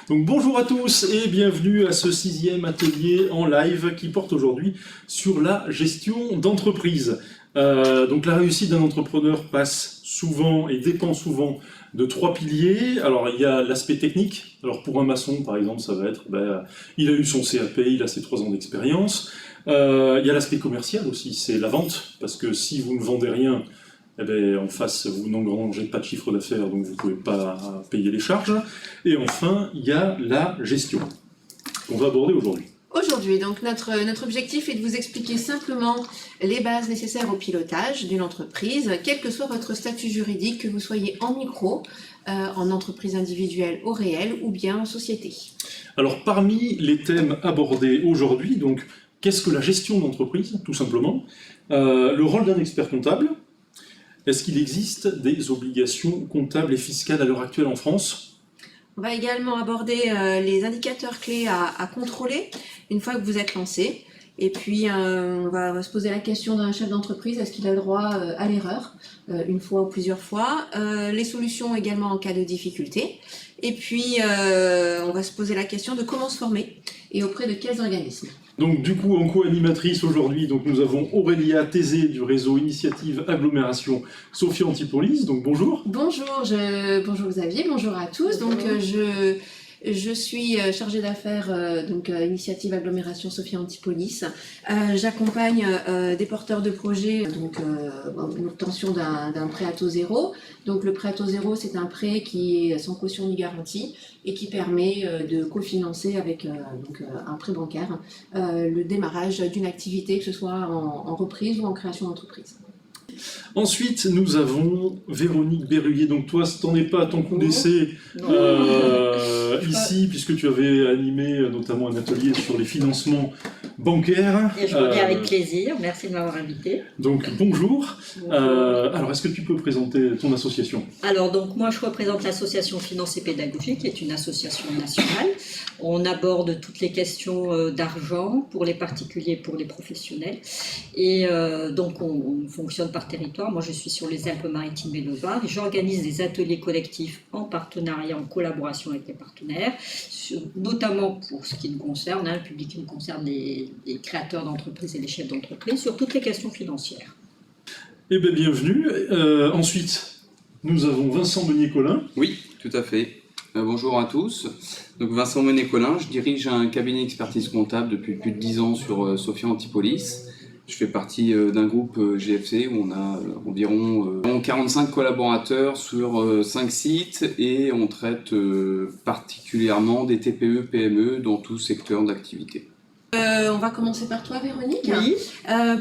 Donc bonjour à tous et bienvenue à ce 6e atelier en live qui porte aujourd'hui sur la gestion d'entreprise. Donc la réussite d'un entrepreneur passe souvent et dépend souvent de 3 piliers. Alors il y a l'aspect technique. Alors pour un maçon par exemple ça va être, il a eu son CAP, il a ses 3 ans d'expérience. Il y a l'aspect commercial aussi, c'est la vente, parce que si vous ne vendez rien, en face, vous n'engrangez pas de chiffre d'affaires, donc vous ne pouvez pas payer les charges. Et enfin, il y a la gestion, qu'on va aborder aujourd'hui. Aujourd'hui, donc notre objectif est de vous expliquer simplement les bases nécessaires au pilotage d'une entreprise, quel que soit votre statut juridique, que vous soyez en micro, en entreprise individuelle au réel ou bien en société. Alors parmi les thèmes abordés aujourd'hui, donc qu'est-ce que la gestion d'entreprise, tout simplement, le rôle d'un expert comptable. Est-ce qu'il existe des obligations comptables et fiscales à l'heure actuelle en France? On va également aborder les indicateurs clés à contrôler une fois que vous êtes lancé. Et puis, on va se poser la question d'un chef d'entreprise, est-ce qu'il a le droit à l'erreur, une fois ou plusieurs fois. Les solutions également en cas de difficulté. Et puis, on va se poser la question de comment se former et auprès de quels organismes. Donc du coup, en co-animatrice aujourd'hui, nous avons Aurélia Thésée du réseau Initiative Agglomération Sophie Antipolis. Donc bonjour. Bonjour, bonjour Xavier, bonjour à tous. Bonjour. Donc je suis chargée d'affaires Initiative Agglomération Sophie Antipolis. J'accompagne des porteurs de projets en obtention d'un prêt à taux zéro. Donc le prêt à taux zéro, c'est un prêt qui est sans caution ni garantie et qui permet de cofinancer avec un prêt bancaire le démarrage d'une activité, que ce soit en reprise ou en création d'entreprise. Ensuite, nous avons Véronique Berruyer. Donc toi, ce n'en est pas à ton coup d'essai ici, puisque tu avais animé notamment un atelier sur les financements bancaires. Et je reviens avec plaisir, merci de m'avoir invité. Donc bonjour. Bonjour. Alors, est-ce que tu peux présenter ton association? Alors donc moi je représente l'association Finance et Pédagogie, qui est une association nationale. On aborde toutes les questions d'argent pour les particuliers et pour les professionnels. Et donc on fonctionne par territoire. Moi je suis sur les Alpes-Maritimes et le Var. J'organise des ateliers collectifs en partenariat, en collaboration avec les partenaires, notamment pour ce qui nous concerne, le public qui nous concerne, les créateurs d'entreprises et les chefs d'entreprise, sur toutes les questions financières. Eh bien, bienvenue. Ensuite, nous avons Vincent Meunier-Collin. Oui, tout à fait. Bonjour à tous. Donc Vincent Meunier-Collin, je dirige un cabinet d'expertise comptable depuis plus de 10 ans sur Sophie Antipolis. Je fais partie d'un groupe GFC où on a environ 45 collaborateurs sur 5 sites et on traite particulièrement des TPE, PME dans tout secteur d'activité. On va commencer par toi, Véronique. Oui.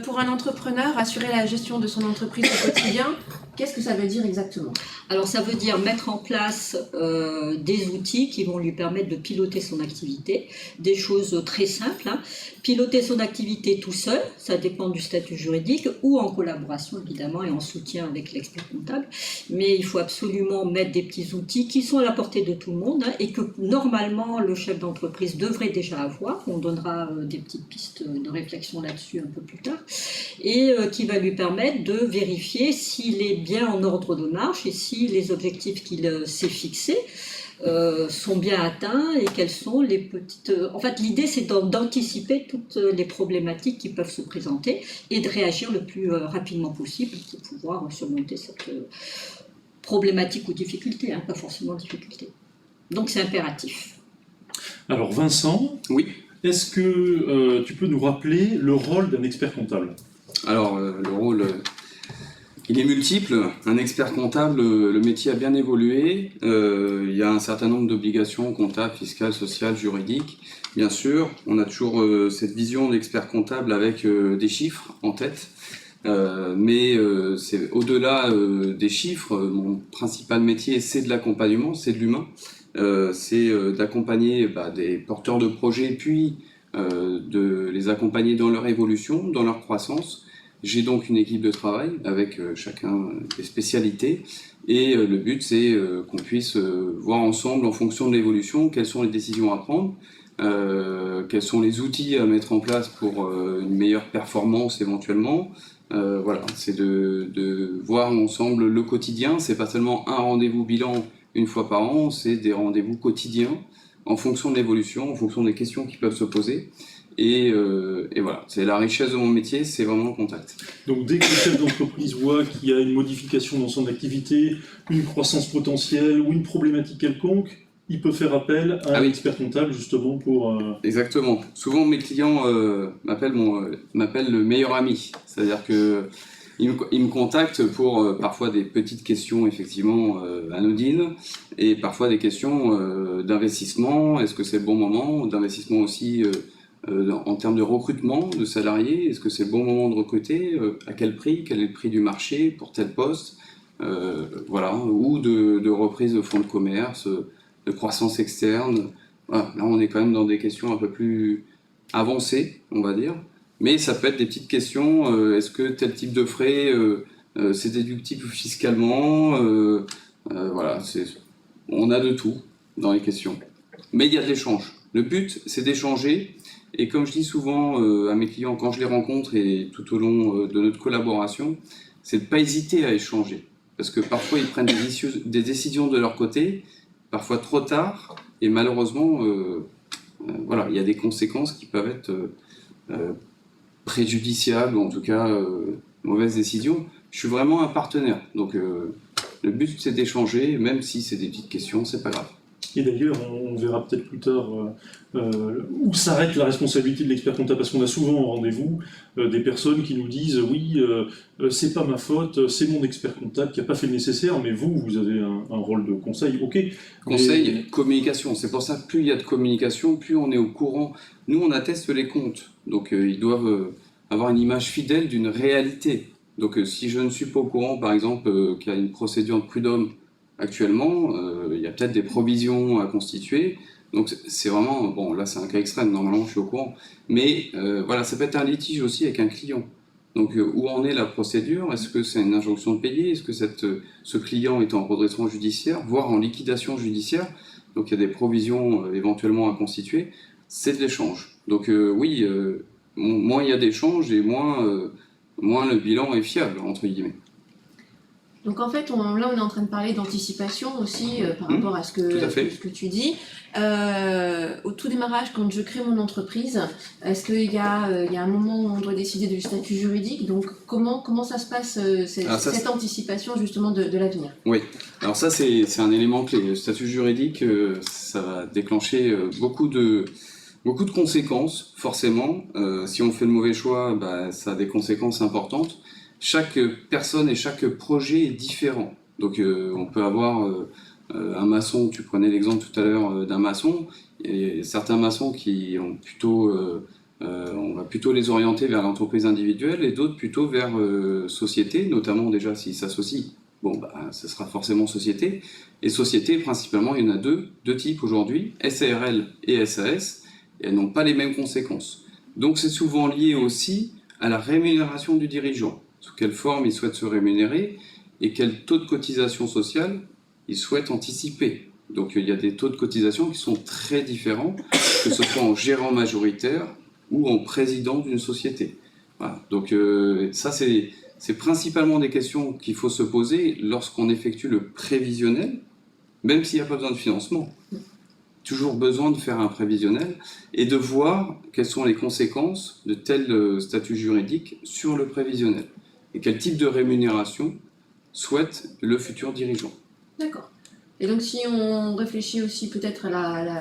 Pour un entrepreneur, assurer la gestion de son entreprise au quotidien, qu'est-ce que ça veut dire exactement? Alors ça veut dire mettre en place des outils qui vont lui permettre de piloter son activité, des choses très simples. Piloter son activité tout seul, ça dépend du statut juridique, ou en collaboration évidemment et en soutien avec l'expert comptable. Mais il faut absolument mettre des petits outils qui sont à la portée de tout le monde et que normalement le chef d'entreprise devrait déjà avoir. On donnera des petites pistes de réflexion là-dessus un peu plus tard, et qui va lui permettre de vérifier s'il est bien en ordre de marche et si les objectifs qu'il s'est fixés sont bien atteints et quelles sont les petites... En fait, l'idée, c'est d'anticiper toutes les problématiques qui peuvent se présenter et de réagir le plus rapidement possible pour pouvoir surmonter cette problématique ou difficulté, pas forcément difficulté. Donc, c'est impératif. Alors Vincent, Oui. est-ce que tu peux nous rappeler le rôle d'un expert comptable? Alors le rôle, il est multiple. Un expert comptable, le métier a bien évolué. Il y a un certain nombre d'obligations comptables, fiscales, sociales, juridiques. Bien sûr, on a toujours cette vision d'expert comptable avec des chiffres en tête. Mais c'est au-delà des chiffres. Mon principal métier, c'est de l'accompagnement, c'est de l'humain. C'est d'accompagner des porteurs de projets, puis de les accompagner dans leur évolution, dans leur croissance. J'ai donc une équipe de travail avec chacun des spécialités et le but c'est qu'on puisse voir ensemble en fonction de l'évolution quelles sont les décisions à prendre, quels sont les outils à mettre en place pour une meilleure performance éventuellement. Voilà, c'est de voir ensemble le quotidien, c'est pas seulement un rendez-vous bilan une fois par an, c'est des rendez-vous quotidiens en fonction de l'évolution, en fonction des questions qui peuvent se poser. Et voilà, c'est la richesse de mon métier, c'est vraiment le contact. Donc dès que le chef d'entreprise voit qu'il y a une modification dans son activité, une croissance potentielle ou une problématique quelconque, il peut faire appel à un expert comptable justement pour... Exactement. Souvent mes clients m'appellent le meilleur ami. C'est-à-dire que ils me contactent pour parfois des petites questions effectivement anodines et parfois des questions d'investissement. Est-ce que c'est le bon moment? D'investissement aussi en termes de recrutement de salariés. Est-ce que c'est le bon moment de recruter? À quel prix? Quel est le prix du marché pour tel poste? Voilà. Ou de reprise de fonds de commerce, de croissance externe. Voilà. Là, on est quand même dans des questions un peu plus avancées, on va dire. Mais ça peut être des petites questions. Est-ce que tel type de frais, c'est déductible fiscalement? Voilà. On a de tout dans les questions. Mais il y a de l'échange. Le but, c'est d'échanger. Et comme je dis souvent à mes clients, quand je les rencontre et tout au long de notre collaboration, c'est de ne pas hésiter à échanger. Parce que parfois, ils prennent des décisions de leur côté, parfois trop tard, et malheureusement, voilà, il y a des conséquences qui peuvent être préjudiciables, ou en tout cas, mauvaises décisions. Je suis vraiment un partenaire. Donc, le but, c'est d'échanger, même si c'est des petites questions, c'est pas grave. Et d'ailleurs, on verra peut-être plus tard où s'arrête la responsabilité de l'expert comptable, parce qu'on a souvent en rendez-vous des personnes qui nous disent « oui, c'est pas ma faute, c'est mon expert comptable qui n'a pas fait le nécessaire, mais vous avez un rôle de conseil, ok ». Conseil, communication, c'est pour ça que plus il y a de communication, plus on est au courant. Nous, on atteste les comptes, donc ils doivent avoir une image fidèle d'une réalité. Donc si je ne suis pas au courant, par exemple, qu'il y a une procédure de prud'homme actuellement, il y a peut-être des provisions à constituer. Donc c'est vraiment, bon là c'est un cas extrême, normalement je suis au courant. Mais voilà, ça peut être un litige aussi avec un client. Donc où en est la procédure? Est-ce que c'est une injonction de payer? Est-ce que ce client est en redressement judiciaire, voire en liquidation judiciaire? Donc il y a des provisions éventuellement à constituer. C'est de l'échange. Donc oui, moins il y a d'échanges et moins le bilan est fiable, entre guillemets. Donc en fait, là on est en train de parler d'anticipation aussi par rapport à ce que tu dis. Au tout démarrage, quand je crée mon entreprise, est-ce qu'il y a un moment où on doit décider du statut juridique? Donc comment ça se passe cette anticipation justement de l'avenir? Oui, alors ça c'est un élément clé. Le statut juridique, ça va déclencher beaucoup de conséquences, forcément. Si on fait le mauvais choix, ça a des conséquences importantes. Chaque personne et chaque projet est différent. Donc on peut avoir un maçon, tu prenais l'exemple tout à l'heure d'un maçon, et certains maçons qui ont plutôt, on va plutôt les orienter vers l'entreprise individuelle et d'autres plutôt vers société, notamment déjà s'ils s'associent. Bon, ce sera forcément société. Et société, principalement, il y en a deux types aujourd'hui, SARL et SAS, et elles n'ont pas les mêmes conséquences. Donc c'est souvent lié aussi à la rémunération du dirigeant. Sous quelle forme il souhaite se rémunérer et quel taux de cotisation sociale il souhaite anticiper. Donc il y a des taux de cotisation qui sont très différents, que ce soit en gérant majoritaire ou en président d'une société. Voilà. Donc ça c'est principalement des questions qu'il faut se poser lorsqu'on effectue le prévisionnel, même s'il n'y a pas besoin de financement. Toujours besoin de faire un prévisionnel et de voir quelles sont les conséquences de tel statut juridique sur le prévisionnel. Et quel type de rémunération souhaite le futur dirigeant. D'accord. Et donc si on réfléchit aussi peut-être à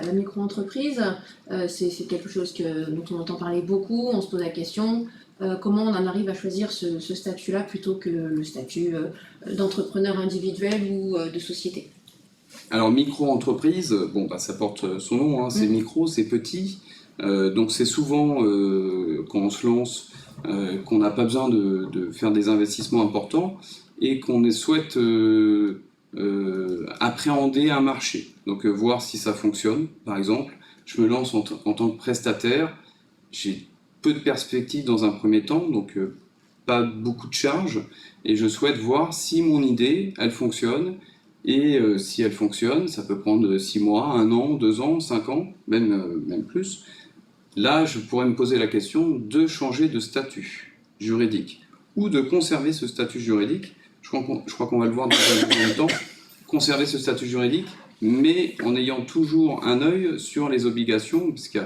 la micro-entreprise, c'est quelque chose dont on entend parler beaucoup, on se pose la question, comment on en arrive à choisir ce statut-là plutôt que le statut d'entrepreneur individuel ou de société? Alors micro-entreprise, ça porte son nom, hein, c'est micro, c'est petit, donc c'est souvent quand on se lance, qu'on n'a pas besoin de faire des investissements importants et qu'on souhaite appréhender un marché. Donc voir si ça fonctionne, par exemple. Je me lance en tant que prestataire, j'ai peu de perspectives dans un premier temps, donc pas beaucoup de charges, et je souhaite voir si mon idée, elle fonctionne, et si elle fonctionne, ça peut prendre 6 mois, 1 an, 2 ans, 5 ans, même plus. Là, je pourrais me poser la question de changer de statut juridique ou de conserver ce statut juridique. Je crois qu'on va le voir dans un temps. Conserver ce statut juridique mais en ayant toujours un œil sur les obligations, parce que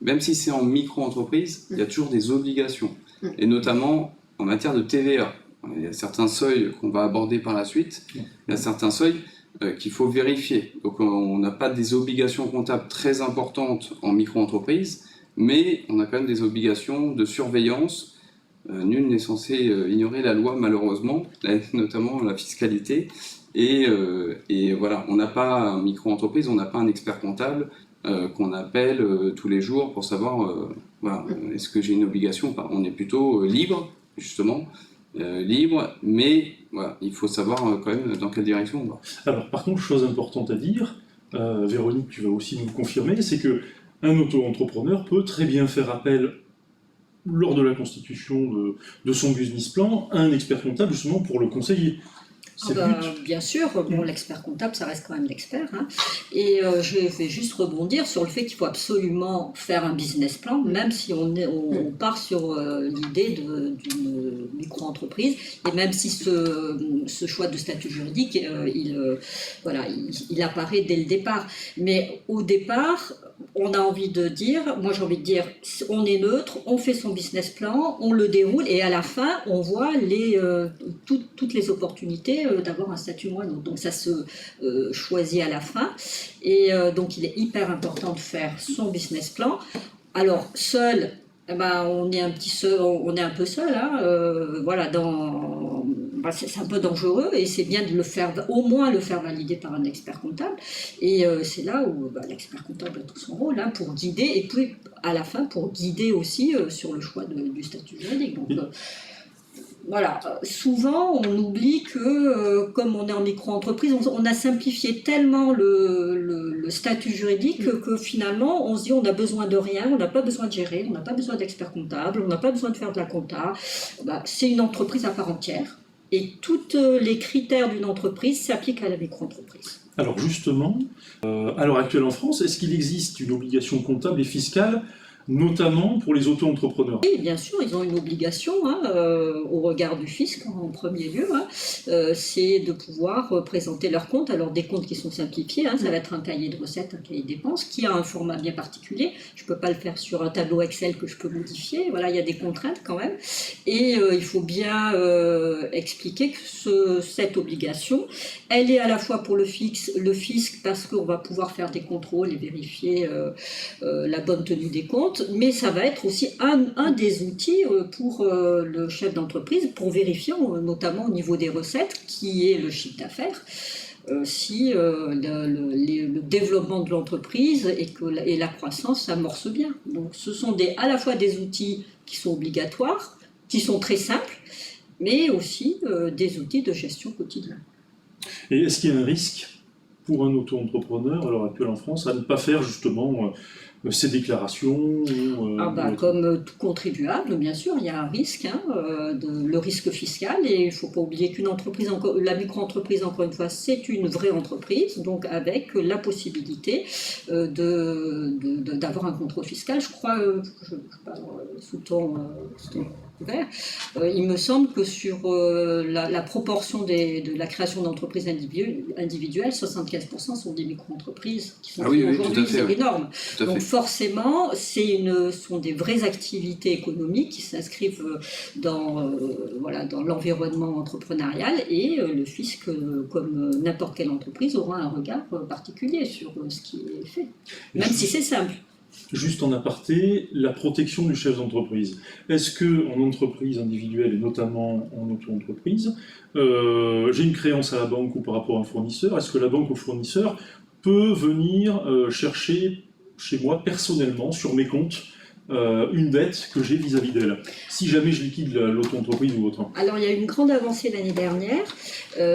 même si c'est en micro-entreprise, il y a toujours des obligations, et notamment en matière de TVA. Il y a certains seuils qu'on va aborder par la suite, il y a certains seuils qu'il faut vérifier. Donc on n'a pas des obligations comptables très importantes en micro-entreprise, mais on a quand même des obligations de surveillance. Nul n'est censé ignorer la loi, malheureusement, notamment la fiscalité. Et voilà, on n'a pas en micro-entreprise, on n'a pas un expert comptable qu'on appelle tous les jours pour savoir voilà, est-ce que j'ai une obligation ou pas. On est plutôt libre, justement, libre, mais voilà, il faut savoir quand même dans quelle direction on va. Alors, par contre, chose importante à dire, Véronique, tu vas aussi nous le confirmer, c'est que un auto-entrepreneur peut très bien faire appel, lors de la constitution de son business plan, à un expert comptable justement pour le conseiller. C'est le but. Bien sûr, bon, l'expert comptable, ça reste quand même l'expert. Hein. Et je vais juste rebondir sur le fait qu'il faut absolument faire un business plan, même si on part sur l'idée d'une micro-entreprise, et même si ce choix de statut juridique, il apparaît dès le départ. Mais au départ, on a envie de dire, moi j'ai envie de dire, on est neutre, on fait son business plan, on le déroule, et à la fin, on voit toutes les opportunités d'avoir un statut moindre. Donc ça se choisit à la fin. Et donc il est hyper important de faire son business plan. Alors seul, on est un peu seul. Hein, voilà, c'est un peu dangereux et c'est bien de au moins le faire valider par un expert comptable. Et c'est là où l'expert comptable a tout son rôle pour guider et puis à la fin pour guider aussi sur le choix du statut juridique. Donc, voilà, souvent on oublie que comme on est en micro-entreprise, on a simplifié tellement le statut juridique que finalement on se dit on a besoin de rien, on n'a pas besoin de gérer, on n'a pas besoin d'expert comptable, on n'a pas besoin de faire de la compta. C'est une entreprise à part entière et tous les critères d'une entreprise s'appliquent à la micro-entreprise. Alors justement, à l'heure actuelle en France, est-ce qu'il existe une obligation comptable et fiscale notamment pour les auto-entrepreneurs? Oui, bien sûr, ils ont une obligation au regard du fisc en premier lieu, c'est de pouvoir présenter leurs comptes, alors des comptes qui sont simplifiés, ça va être un cahier de recettes, un cahier de dépenses, qui a un format bien particulier, je ne peux pas le faire sur un tableau Excel que je peux modifier, voilà, il y a des contraintes quand même, et il faut bien expliquer que cette obligation, elle est à la fois pour le fisc parce qu'on va pouvoir faire des contrôles et vérifier la bonne tenue des comptes, mais ça va être aussi un des outils pour le chef d'entreprise pour vérifier notamment au niveau des recettes qui est le chiffre d'affaires si le développement de l'entreprise et la croissance s'amorcent bien. Donc ce sont à la fois des outils qui sont obligatoires, qui sont très simples, mais aussi des outils de gestion quotidienne. Et est-ce qu'il y a un risque pour un auto-entrepreneur à l'heure actuelle en France à ne pas faire justement ces déclarations Comme tout contribuable, bien sûr, il y a un risque, le risque fiscal, et il ne faut pas oublier qu'une entreprise, la micro-entreprise, encore une fois, c'est une vraie entreprise, donc avec la possibilité d'avoir un contrôle fiscal. Je crois, sous ton couvert, il me semble que sur la proportion de la création d'entreprises individuelles, 75% sont des micro-entreprises qui sont aujourd'hui, c'est énorme. Donc forcément, sont des vraies activités économiques qui s'inscrivent dans l'environnement entrepreneurial et le fisc, comme n'importe quelle entreprise, aura un regard particulier sur ce qui est fait, même si c'est simple. Juste en aparté, la protection du chef d'entreprise. Est-ce qu'en entreprise individuelle et notamment en auto-entreprise, j'ai une créance à la banque ou par rapport à un fournisseur, est-ce que la banque ou fournisseur peut venir chercher chez moi personnellement sur mes comptes une dette que j'ai vis-à-vis d'elle, si jamais je liquide l'auto-entreprise ou autre? Alors il y a une grande avancée l'année dernière,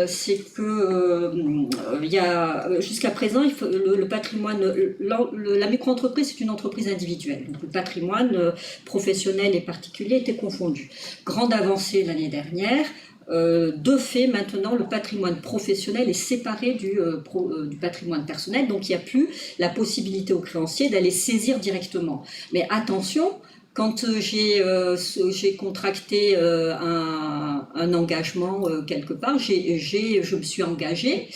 c'est que jusqu'à présent, le patrimoine, la micro-entreprise c'est une entreprise individuelle, donc le patrimoine professionnel et particulier était confondu. Grande avancée l'année dernière. De fait, maintenant, le patrimoine professionnel est séparé du patrimoine personnel, donc il n'y a plus la possibilité aux créanciers d'aller saisir directement. Mais attention, Quand j'ai contracté un engagement quelque part, je me suis engagée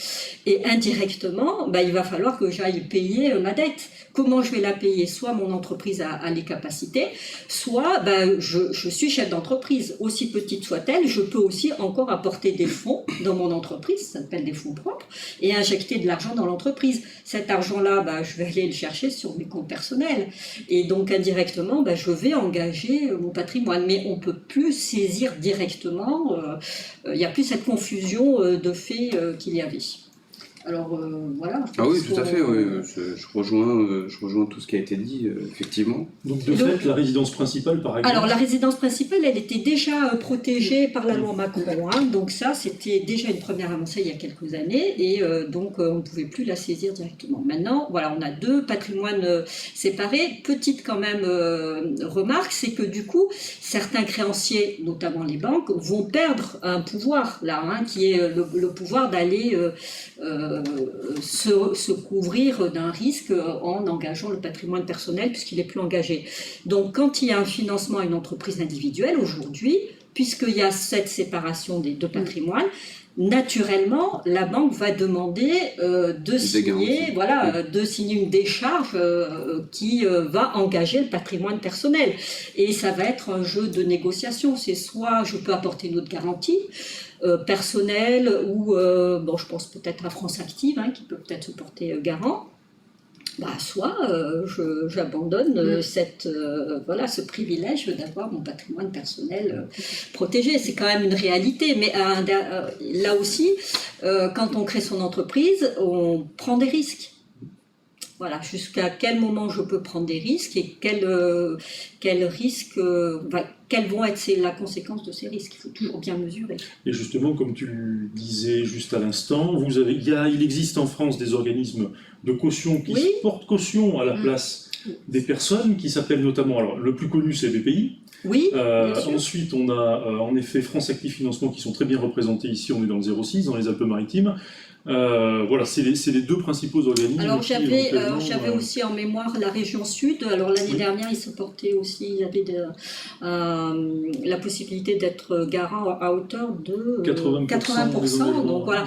et indirectement, il va falloir que j'aille payer ma dette. Comment je vais la payer? Soit mon entreprise a les capacités, soit je suis chef d'entreprise. Aussi petite soit-elle, je peux aussi encore apporter des fonds dans mon entreprise, ça s'appelle des fonds propres, et injecter de l'argent dans l'entreprise. Cet argent-là, je vais aller le chercher sur mes comptes personnels. Et donc indirectement, je vais engager mon patrimoine. Mais on ne peut plus saisir directement, il n'y a plus cette confusion de fait qu'il y avait. Alors voilà. Ah oui, tout à fait. Je rejoins tout ce qui a été dit, effectivement. Donc de fait, la résidence principale, par exemple. Alors la résidence principale, elle était déjà protégée par la loi Macron. Donc ça, c'était déjà une première avancée il y a quelques années, et donc on ne pouvait plus la saisir directement. Maintenant, voilà, on a deux patrimoines séparés. Petite quand même remarque, c'est que du coup, certains créanciers, notamment les banques, vont perdre un pouvoir là, qui est le pouvoir d'aller se couvrir d'un risque en engageant le patrimoine personnel puisqu'il n'est plus engagé. Donc quand il y a un financement à une entreprise individuelle aujourd'hui, puisqu'il y a cette séparation des deux patrimoines, naturellement, la banque va demander de signer une décharge qui va engager le patrimoine personnel. Et ça va être un jeu de négociation. C'est soit je peux apporter une autre garantie personnelle, ou je pense peut-être à France Active, qui peut peut-être se porter garant. Soit j'abandonne ce privilège d'avoir mon patrimoine personnel protégé. C'est quand même une réalité, mais là aussi, quand on crée son entreprise, on prend des risques. Voilà, jusqu'à quel moment je peux prendre des risques et quels vont être la conséquence de ces risques. Il faut toujours bien mesurer. Et justement, comme tu le disais juste à l'instant, il existe en France des organismes de caution qui portent caution à la place des personnes, qui s'appellent notamment, alors le plus connu c'est BPI. Oui, ensuite, on a en effet France Active Financement qui sont très bien représentés ici, on est dans le 06, dans les Alpes-Maritimes. C'est les deux principaux organismes. Alors j'avais aussi en mémoire la région Sud. Alors l'année dernière, ils se portaient aussi, il y avait la possibilité d'être garant à hauteur de 80%. Donc voilà,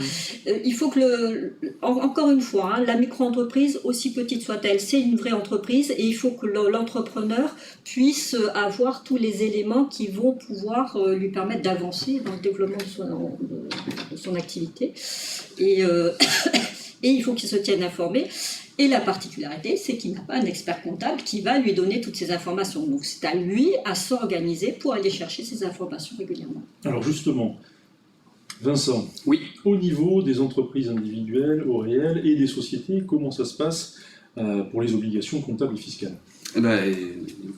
il faut que encore une fois, la micro-entreprise, aussi petite soit-elle, c'est une vraie entreprise, et il faut que l'entrepreneur puisse avoir tous les éléments qui vont pouvoir lui permettre d'avancer dans le développement de son activité. Et il faut qu'il se tienne informé. Et la particularité, c'est qu'il n'a pas un expert comptable qui va lui donner toutes ces informations. Donc c'est à lui à s'organiser pour aller chercher ces informations régulièrement. Alors justement, Vincent, au niveau des entreprises individuelles, au réel, et des sociétés, comment ça se passe pour les obligations comptables et fiscales?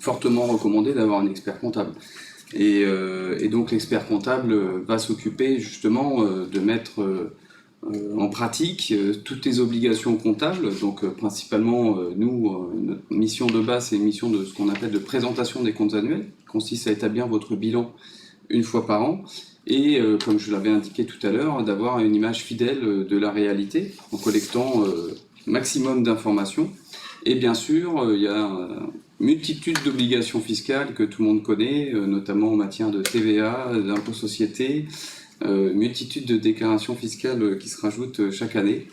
Fortement recommandé d'avoir un expert comptable. Et donc l'expert comptable va s'occuper justement de mettre en pratique toutes les obligations comptables. Donc principalement, notre mission de base, c'est une mission de ce qu'on appelle de présentation des comptes annuels, qui consiste à établir votre bilan une fois par an, et comme je l'avais indiqué tout à l'heure, d'avoir une image fidèle de la réalité en collectant maximum d'informations. Et bien sûr, il y a une multitude d'obligations fiscales que tout le monde connaît, notamment en matière de TVA, d'impôts sociétés, multitude de déclarations fiscales qui se rajoutent chaque année.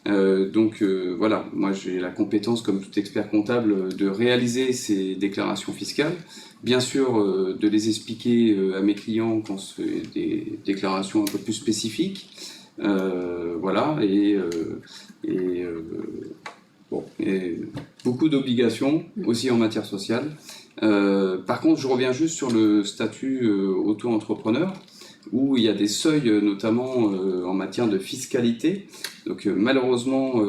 Voilà, moi j'ai la compétence, comme tout expert comptable, de réaliser ces déclarations fiscales. Bien sûr, de les expliquer à mes clients quand c'est des déclarations un peu plus spécifiques. Et beaucoup d'obligations aussi en matière sociale. Par contre, je reviens juste sur le statut auto-entrepreneur, où il y a des seuils, notamment en matière de fiscalité. Donc malheureusement,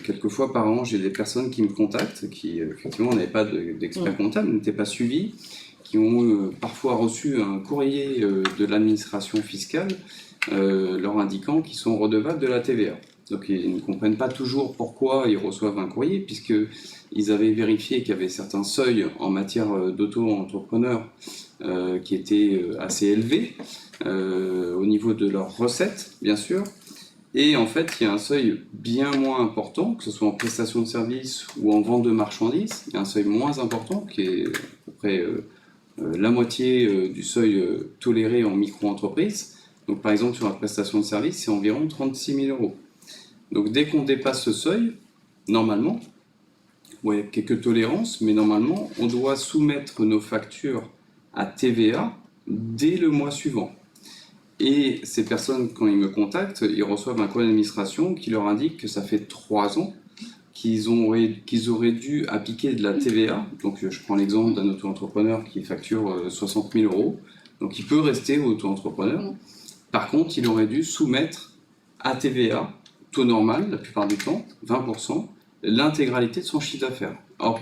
quelques fois par an, j'ai des personnes qui me contactent, qui effectivement n'avaient pas d'expert comptable, n'étaient pas suivis, qui ont parfois reçu un courrier de l'administration fiscale leur indiquant qu'ils sont redevables de la TVA. Donc ils ne comprennent pas toujours pourquoi ils reçoivent un courrier, puisqu'ils avaient vérifié qu'il y avait certains seuils en matière d'auto-entrepreneur qui étaient assez élevés au niveau de leurs recettes, bien sûr. Et en fait, il y a un seuil bien moins important, que ce soit en prestation de services ou en vente de marchandises. Il y a un seuil moins important qui est à peu près la moitié du seuil toléré en micro-entreprise. Donc par exemple sur la prestation de service, c'est environ 36 000 euros. Donc dès qu'on dépasse ce seuil, normalement, ouais, quelques tolérances, mais normalement, on doit soumettre nos factures à TVA dès le mois suivant. Et ces personnes, quand ils me contactent, ils reçoivent un courrier d'administration qui leur indique que ça fait 3 ans qu'ils auraient dû appliquer de la TVA. Donc je prends l'exemple d'un auto-entrepreneur qui facture 60 000 euros. Donc il peut rester auto-entrepreneur. Par contre, il aurait dû soumettre à TVA, taux normal la plupart du temps, 20%, l'intégralité de son chiffre d'affaires. Alors,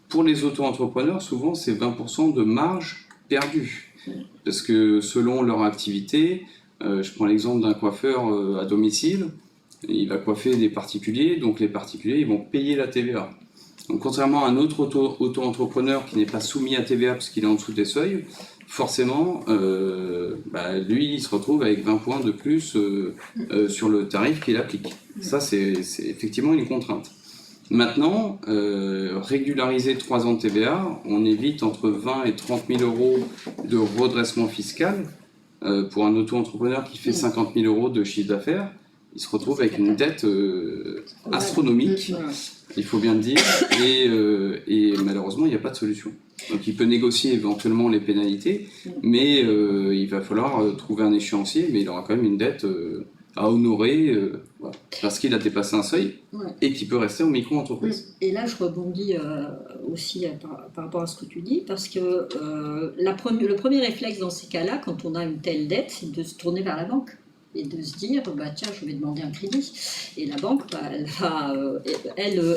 pour les auto-entrepreneurs, souvent, c'est 20% de marge perdue. Parce que selon leur activité, je prends l'exemple d'un coiffeur à domicile, il va coiffer des particuliers, donc les particuliers, ils vont payer la TVA. Donc, contrairement à un autre auto-entrepreneur qui n'est pas soumis à TVA parce qu'il est en dessous des seuils, forcément, lui, il se retrouve avec 20 points de plus sur le tarif qu'il applique. Ça, c'est effectivement une contrainte. Maintenant, régulariser 3 ans de TVA, on évite entre 20 et 30 000 euros de redressement fiscal. Pour un auto-entrepreneur qui fait 50 000 euros de chiffre d'affaires, il se retrouve avec une dette astronomique, il faut bien le dire, et malheureusement, il n'y a pas de solution. Donc il peut négocier éventuellement les pénalités, mais il va falloir trouver un échéancier, mais il aura quand même une dette à honorer voilà, parce qu'il a dépassé un seuil et qu'il peut rester en micro-entreprise. Et là, je rebondis aussi par rapport à ce que tu dis, parce que le premier réflexe dans ces cas-là, quand on a une telle dette, c'est de se tourner vers la banque et de se dire, tiens, je vais demander un crédit. Et la banque, elle va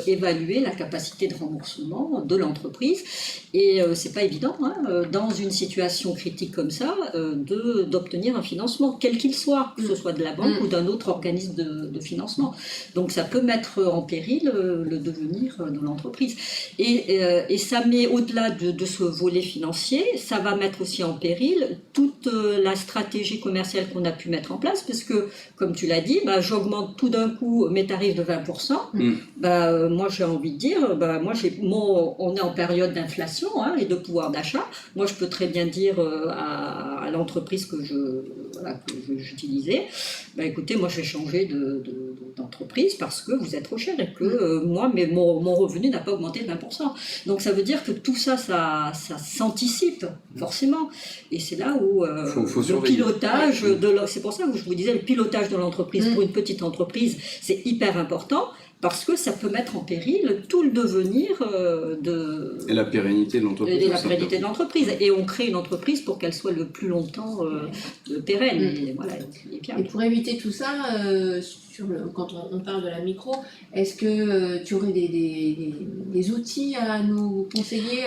évaluer la capacité de remboursement de l'entreprise. Et c'est pas évident, dans une situation critique comme ça, d'obtenir un financement, quel qu'il soit, que ce soit de la banque ou d'un autre organisme de financement. Donc ça peut mettre en péril le devenir de l'entreprise. Et ça met, au-delà de ce volet financier, ça va mettre aussi en péril toute la stratégie commerciale qu'on a pu mettre en place, parce que, comme tu l'as dit, j'augmente tout d'un coup mes tarifs de 20%. Moi, j'ai envie de dire, on est en période d'inflation et de pouvoir d'achat. Moi, je peux très bien dire à l'entreprise que j'utilisais, écoutez, moi, je vais changer d'entreprise parce que vous êtes trop cher et que mon revenu n'a pas augmenté de 20%. Donc, ça veut dire que tout ça, ça s'anticipe, forcément. Et c'est là où faut le pilotage, c'est pour ça que je vous disais, le pilotage de l'entreprise pour une petite entreprise, c'est hyper important. Parce que ça peut mettre en péril tout le devenir et la pérennité de l'entreprise. Et la pérennité de l'entreprise. Et on crée une entreprise pour qu'elle soit le plus longtemps pérenne. Et Et pour éviter tout ça, quand on parle de la micro, est-ce que tu aurais des outils à nous conseiller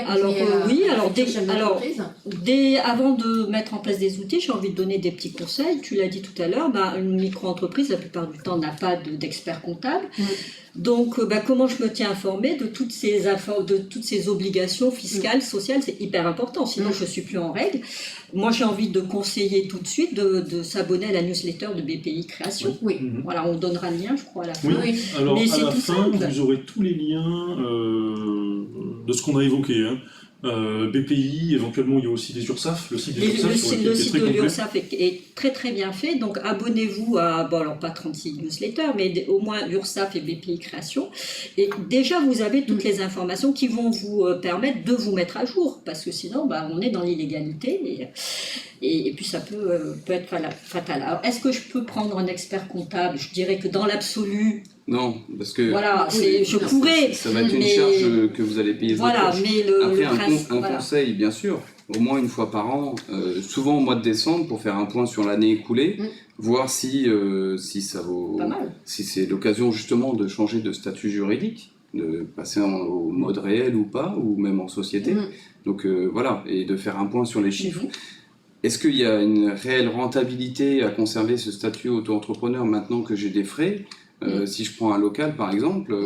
avant de mettre en place des outils, j'ai envie de donner des petits conseils. Tu l'as dit tout à l'heure, une micro-entreprise, la plupart du temps, n'a pas d'expert comptable. Donc, comment je me tiens informée de toutes ces obligations fiscales, sociales, c'est hyper important. Sinon, je ne suis plus en règle. Moi, j'ai envie de conseiller tout de suite de s'abonner à la newsletter de BPI Création. Voilà, on donnera le lien, je crois, à la fin. Alors, mais à la fin, vous aurez tous les liens de ce qu'on a évoqué. BPI, éventuellement il y a aussi des URSSAF, le site des URSSAF. Le site de l'URSSAF est très très bien fait, donc abonnez-vous à, alors pas 36 newsletters, mais au moins URSSAF et BPI Création, et déjà vous avez toutes les informations qui vont vous permettre de vous mettre à jour, parce que sinon on est dans l'illégalité, et puis ça peut être fatal. Alors est-ce que je peux prendre un expert comptable? Je dirais que dans l'absolu, non, parce que je pourrais. Ça va être une charge que vous allez payer. Voilà, mais un conseil, bien sûr, au moins une fois par an, souvent au mois de décembre, pour faire un point sur l'année écoulée, voir si ça vaut, si c'est l'occasion justement de changer de statut juridique, de passer au mode réel ou pas, ou même en société. Donc voilà, et de faire un point sur les chiffres. Est-ce qu'il y a une réelle rentabilité à conserver ce statut auto-entrepreneur maintenant que j'ai des frais? Si je prends un local par exemple,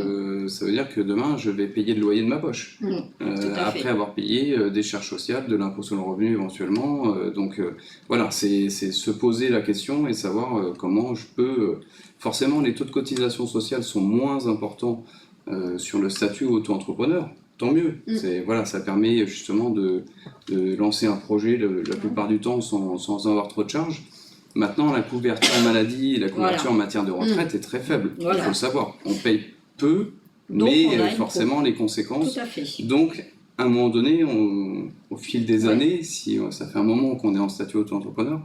ça veut dire que demain je vais payer le loyer de ma poche, après avoir payé des charges sociales, de l'impôt sur le revenu éventuellement. Donc voilà, c'est se poser la question et savoir comment je peux... Forcément les taux de cotisation sociale sont moins importants sur le statut auto-entrepreneur, tant mieux. Voilà, ça permet justement de lancer un projet la plupart du temps sans avoir trop de charges. Maintenant, la couverture maladie et la couverture en matière de retraite est très faible. Il faut le savoir. On paye peu, donc, mais forcément les conséquences. Tout à fait. Donc, à un moment donné, au fil des années, si ça fait un moment qu'on est en statut auto-entrepreneur,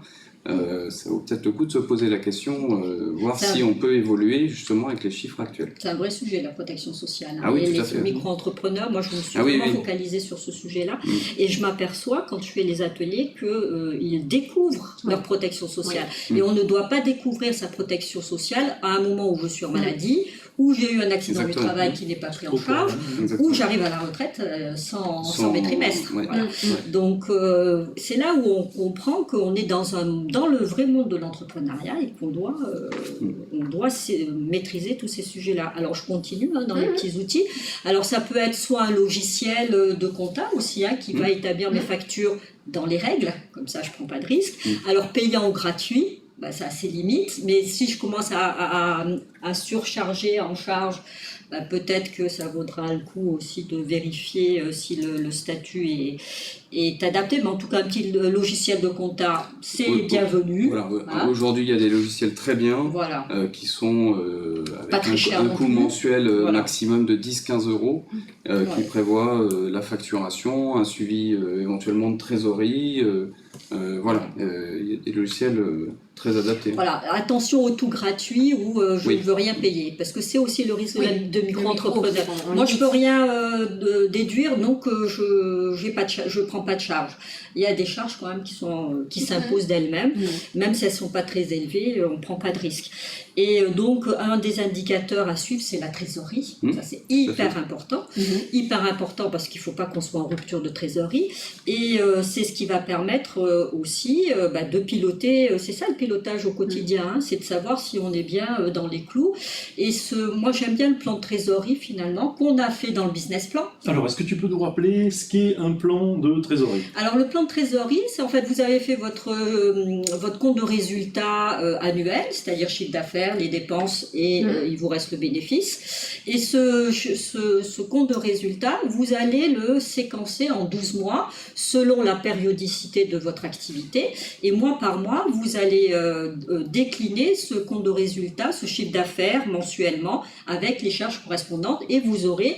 ça vaut peut-être le coup de se poser la question, voir si on peut évoluer justement avec les chiffres actuels. C'est un vrai sujet, la protection sociale. Ah oui, et tout à fait. Les micro-entrepreneurs, moi je me suis vraiment focalisée sur ce sujet-là. Et je m'aperçois, quand je fais les ateliers, qu'ils découvrent leur protection sociale. Et on ne doit pas découvrir sa protection sociale à un moment où je suis en maladie, où j'ai eu un accident du travail qui n'est pas pris en charge, où j'arrive à la retraite sans mes trimestres. Voilà. Donc c'est là où on comprend qu'on est dans le vrai monde de l'entrepreneuriat et qu'on doit maîtriser tous ces sujets-là. Alors je continue dans les petits outils. Alors ça peut être soit un logiciel de compta aussi qui va établir mes factures dans les règles, comme ça je prends pas de risque. Alors payant ou gratuit, ça a ses limites, mais si je commence à surcharger en charge, peut-être que ça vaudra le coup aussi de vérifier si le statut est adapté, mais en tout cas un petit logiciel de compta, c'est bienvenu. Voilà. Aujourd'hui, il y a des logiciels très bien qui sont avec un coût mensuel maximum de 10-15 euros qui prévoit la facturation, un suivi éventuellement de trésorerie. Il y a des logiciels très adaptés. Voilà, attention au tout gratuit où je ne veux rien payer, parce que c'est aussi le risque de micro-entrepreneur. Moi, je ne peux rien déduire, donc je prends pas de charge. Il y a des charges quand même qui s'imposent d'elles-mêmes, même si elles ne sont pas très élevées, on ne prend pas de risque. Et donc, un des indicateurs à suivre, c'est la trésorerie. Ça, c'est hyper important. Hyper important parce qu'il ne faut pas qu'on soit en rupture de trésorerie. Et c'est ce qui va permettre aussi de piloter. C'est ça le pilotage au quotidien, c'est de savoir si on est bien dans les clous. Et moi, j'aime bien le plan de trésorerie, finalement, qu'on a fait dans le business plan. Alors, est-ce que tu peux nous rappeler ce qu'est un plan de trésorerie? Alors, le plan de trésorerie, c'est en fait, vous avez fait votre compte de résultat annuel, c'est-à-dire chiffre d'affaires, les dépenses et il vous reste le bénéfice. Et ce compte de résultat, vous allez le séquencer en 12 mois selon la périodicité de votre activité. Et mois par mois, vous allez décliner ce compte de résultat, ce chiffre d'affaires mensuellement avec les charges correspondantes et vous aurez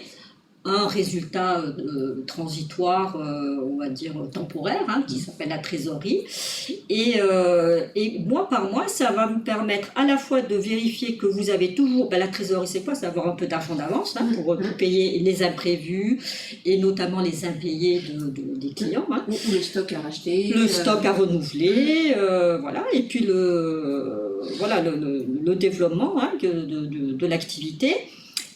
un résultat transitoire, on va dire temporaire, qui s'appelle la trésorerie. Et mois par mois, ça va vous permettre à la fois de vérifier que vous avez toujours... la trésorerie, c'est quoi? C'est avoir un peu d'argent d'avance pour payer les imprévus et notamment les impayés des clients. Ou le stock à racheter. Le stock à renouveler, voilà. Et puis le développement de l'activité.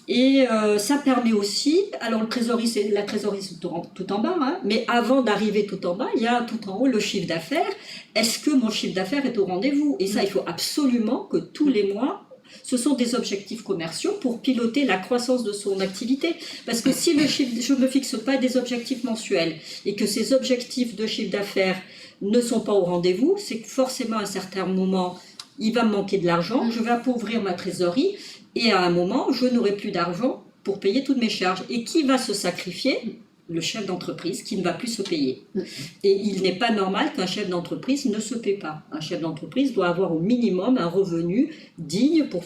Et ça permet aussi, alors la trésorerie c'est tout en bas, mais avant d'arriver tout en bas, il y a tout en haut le chiffre d'affaires. Est-ce que mon chiffre d'affaires est au rendez-vous? Et ça, il faut absolument que tous les mois, ce sont des objectifs commerciaux pour piloter la croissance de son activité. Parce que si je ne me fixe pas des objectifs mensuels et que ces objectifs de chiffre d'affaires ne sont pas au rendez-vous, c'est que forcément à un certain moment, il va me manquer de l'argent, je vais appauvrir ma trésorerie. Et à un moment, je n'aurai plus d'argent pour payer toutes mes charges. Et qui va se sacrifier? Le chef d'entreprise qui ne va plus se payer. Et il n'est pas normal qu'un chef d'entreprise ne se paie pas. Un chef d'entreprise doit avoir au minimum un revenu digne pour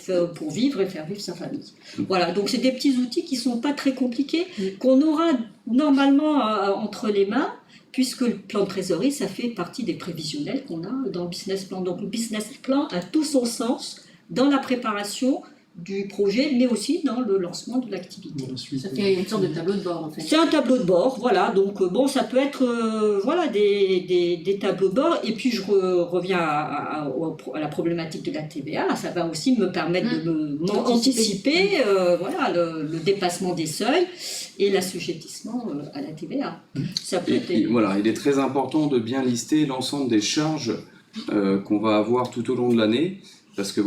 vivre et faire vivre sa famille. Voilà, donc c'est des petits outils qui ne sont pas très compliqués, qu'on aura normalement entre les mains, puisque le plan de trésorerie, ça fait partie des prévisionnels qu'on a dans le business plan. Donc le business plan a tout son sens dans la préparation du projet, mais aussi dans le lancement de l'activité. Ça fait une sorte de tableau de bord, en fait. C'est un tableau de bord, voilà. Donc, ça peut être des tableaux de bord. Et puis, je reviens à la problématique de la TVA. Ça va aussi me permettre d'anticiper le dépassement des seuils et l'assujettissement à la TVA. Ça peut être... Voilà, il est très important de bien lister l'ensemble des charges qu'on va avoir tout au long de l'année. Parce que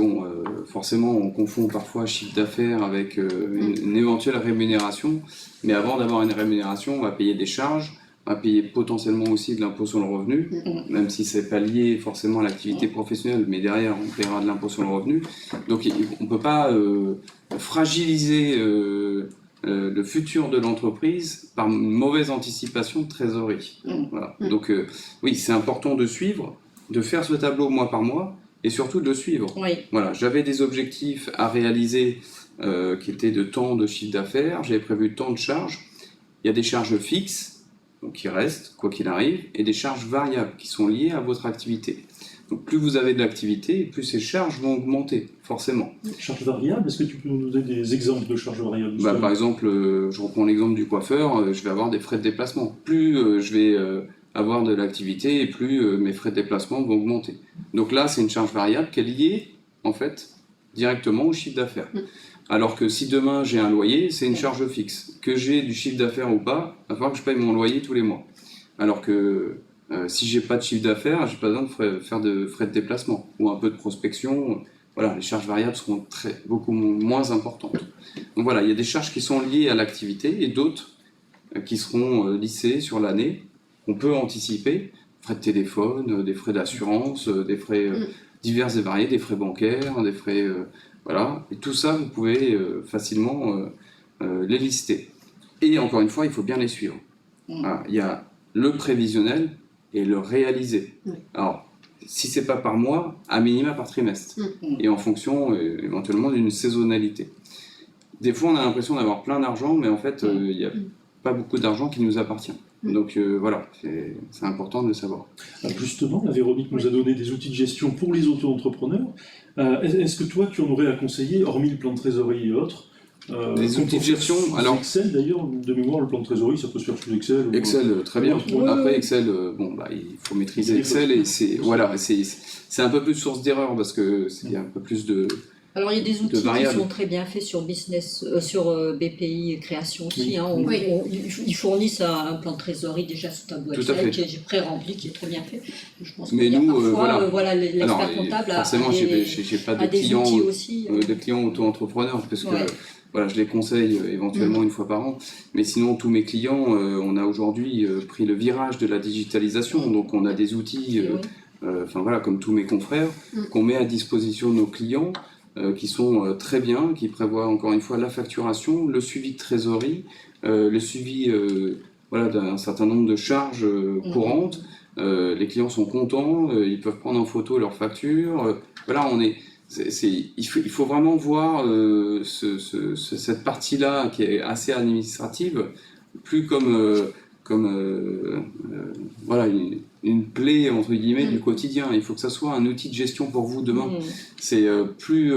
forcément, on confond parfois chiffre d'affaires avec une éventuelle rémunération. Mais avant d'avoir une rémunération, on va payer des charges, on va payer potentiellement aussi de l'impôt sur le revenu, même si c'est pas lié forcément à l'activité professionnelle, mais derrière, on paiera de l'impôt sur le revenu. Donc, on ne peut pas fragiliser le futur de l'entreprise par une mauvaise anticipation de trésorerie. Voilà. Donc oui, c'est important de suivre, de faire ce tableau mois par mois et surtout de le suivre. Oui. Voilà, j'avais des objectifs à réaliser qui étaient de temps de chiffre d'affaires, j'avais prévu tant de charges. Il y a des charges fixes, donc qui restent, quoi qu'il arrive, et des charges variables qui sont liées à votre activité. Donc plus vous avez de l'activité, plus ces charges vont augmenter, forcément. Charges variables, est-ce que tu peux nous donner des exemples de charges variables? Par exemple, je reprends l'exemple du coiffeur, je vais avoir des frais de déplacement. Plus je vais avoir de l'activité, et plus mes frais de déplacement vont augmenter. Donc là, c'est une charge variable qui est liée, en fait, directement au chiffre d'affaires. Alors que si demain j'ai un loyer, c'est une charge fixe. Que j'ai du chiffre d'affaires ou pas, il va falloir que je paye mon loyer tous les mois. Alors que si j'ai pas de chiffre d'affaires, j'ai pas besoin de faire de frais de déplacement ou un peu de prospection. Voilà, les charges variables seront beaucoup moins importantes. Donc voilà, il y a des charges qui sont liées à l'activité et d'autres qui seront lissées sur l'année, qu'on peut anticiper. Frais de téléphone, des frais d'assurance, des frais divers et variés, des frais bancaires, des frais... voilà, et tout ça, vous pouvez facilement les lister. Et encore une fois, il faut bien les suivre. Voilà, il y a le prévisionnel et le réalisé. Alors, si c'est pas par mois, à minima par trimestre. Et en fonction éventuellement d'une saisonnalité. Des fois, on a l'impression d'avoir plein d'argent, mais en fait, il n'y a pas beaucoup d'argent qui nous appartient. Donc voilà, c'est important de le savoir. Alors justement, la Véronique nous a donné des outils de gestion pour les auto-entrepreneurs. Est-ce que toi, tu en aurais à conseiller, hormis le plan de trésorerie et autres, des outils de gestion, alors Excel d'ailleurs, de mémoire, le plan de trésorerie, ça peut se faire sous Excel. Excel, très bien. Après Excel, il faut maîtriser Excel et c'est un peu plus source d'erreur parce que il y a un peu plus de. Alors il y a des outils qui sont très bien faits sur BPI Création aussi. Ils fournissent un plan de trésorerie déjà sous tableau Excel qui est pré-rempli, qui est très bien fait. Je pense mais nous, parfois, l'expert comptable forcément, j'ai pas de clients, des clients auto-entrepreneurs parce que voilà, je les conseille éventuellement une fois par an. Mais sinon, tous mes clients, on a aujourd'hui pris le virage de la digitalisation. Donc on a des outils, comme tous mes confrères, qu'on met à disposition de nos clients. Qui sont très bien, qui prévoient encore une fois la facturation, le suivi de trésorerie, le suivi d'un certain nombre de charges courantes. Les clients sont contents, ils peuvent prendre en photo leurs factures. Voilà, il faut vraiment voir cette partie-là qui est assez administrative, plus comme une plaie entre guillemets du quotidien. Il faut que ça soit un outil de gestion pour vous demain. C'est plus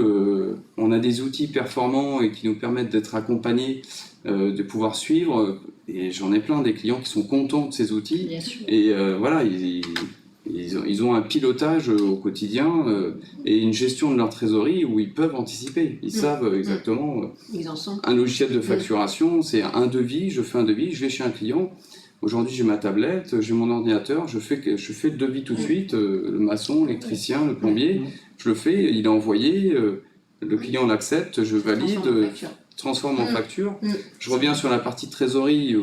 on a des outils performants et qui nous permettent d'être accompagnés, de pouvoir suivre. Et j'en ai plein des clients qui sont contents de ces outils. Et ils ont un pilotage au quotidien et une gestion de leur trésorerie où ils peuvent anticiper. Ils savent exactement. Un logiciel de facturation, c'est un devis. Je fais un devis, je vais chez un client. Aujourd'hui, j'ai ma tablette, j'ai mon ordinateur, je fais le devis tout de suite, le maçon, l'électricien, le plombier, je le fais, il est envoyé, le client l'accepte, je valide, transforme en facture. Je reviens sur la partie trésorerie,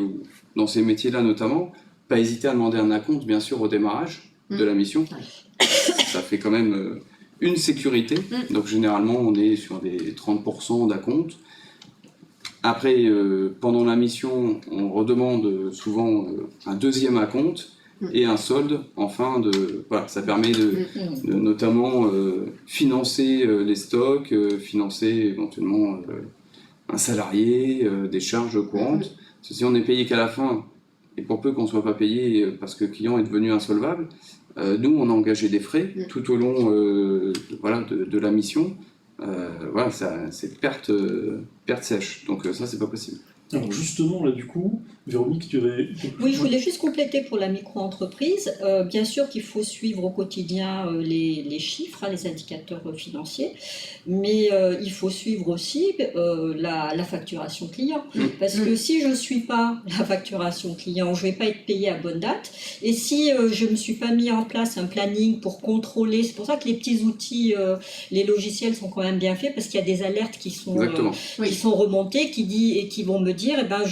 dans ces métiers-là notamment, pas hésiter à demander un acompte, bien sûr, au démarrage de la mission. Ça fait quand même une sécurité, donc généralement, on est sur des 30% d'acompte. Après, pendant la mission, on redemande souvent un deuxième acompte et un solde en fin de... Voilà, ça permet de notamment financer les stocks, financer éventuellement un salarié, des charges courantes. Parce que si on n'est payé qu'à la fin, et pour peu qu'on ne soit pas payé parce que le client est devenu insolvable, nous, on a engagé des frais tout au long de la mission. C'est perte sèche, donc ça c'est pas possible. Alors justement là du coup, Véronique, tu avais... Oui, je voulais juste compléter pour la micro-entreprise. Bien sûr qu'il faut suivre au quotidien les chiffres, les indicateurs financiers, mais il faut suivre aussi la facturation client. Parce que si je ne suis pas la facturation client, je ne vais pas être payé à bonne date. Et si je ne me suis pas mis en place un planning pour contrôler, c'est pour ça que les petits outils, les logiciels sont quand même bien faits, parce qu'il y a des alertes qui sont remontées, qui vont me dire, eh ben,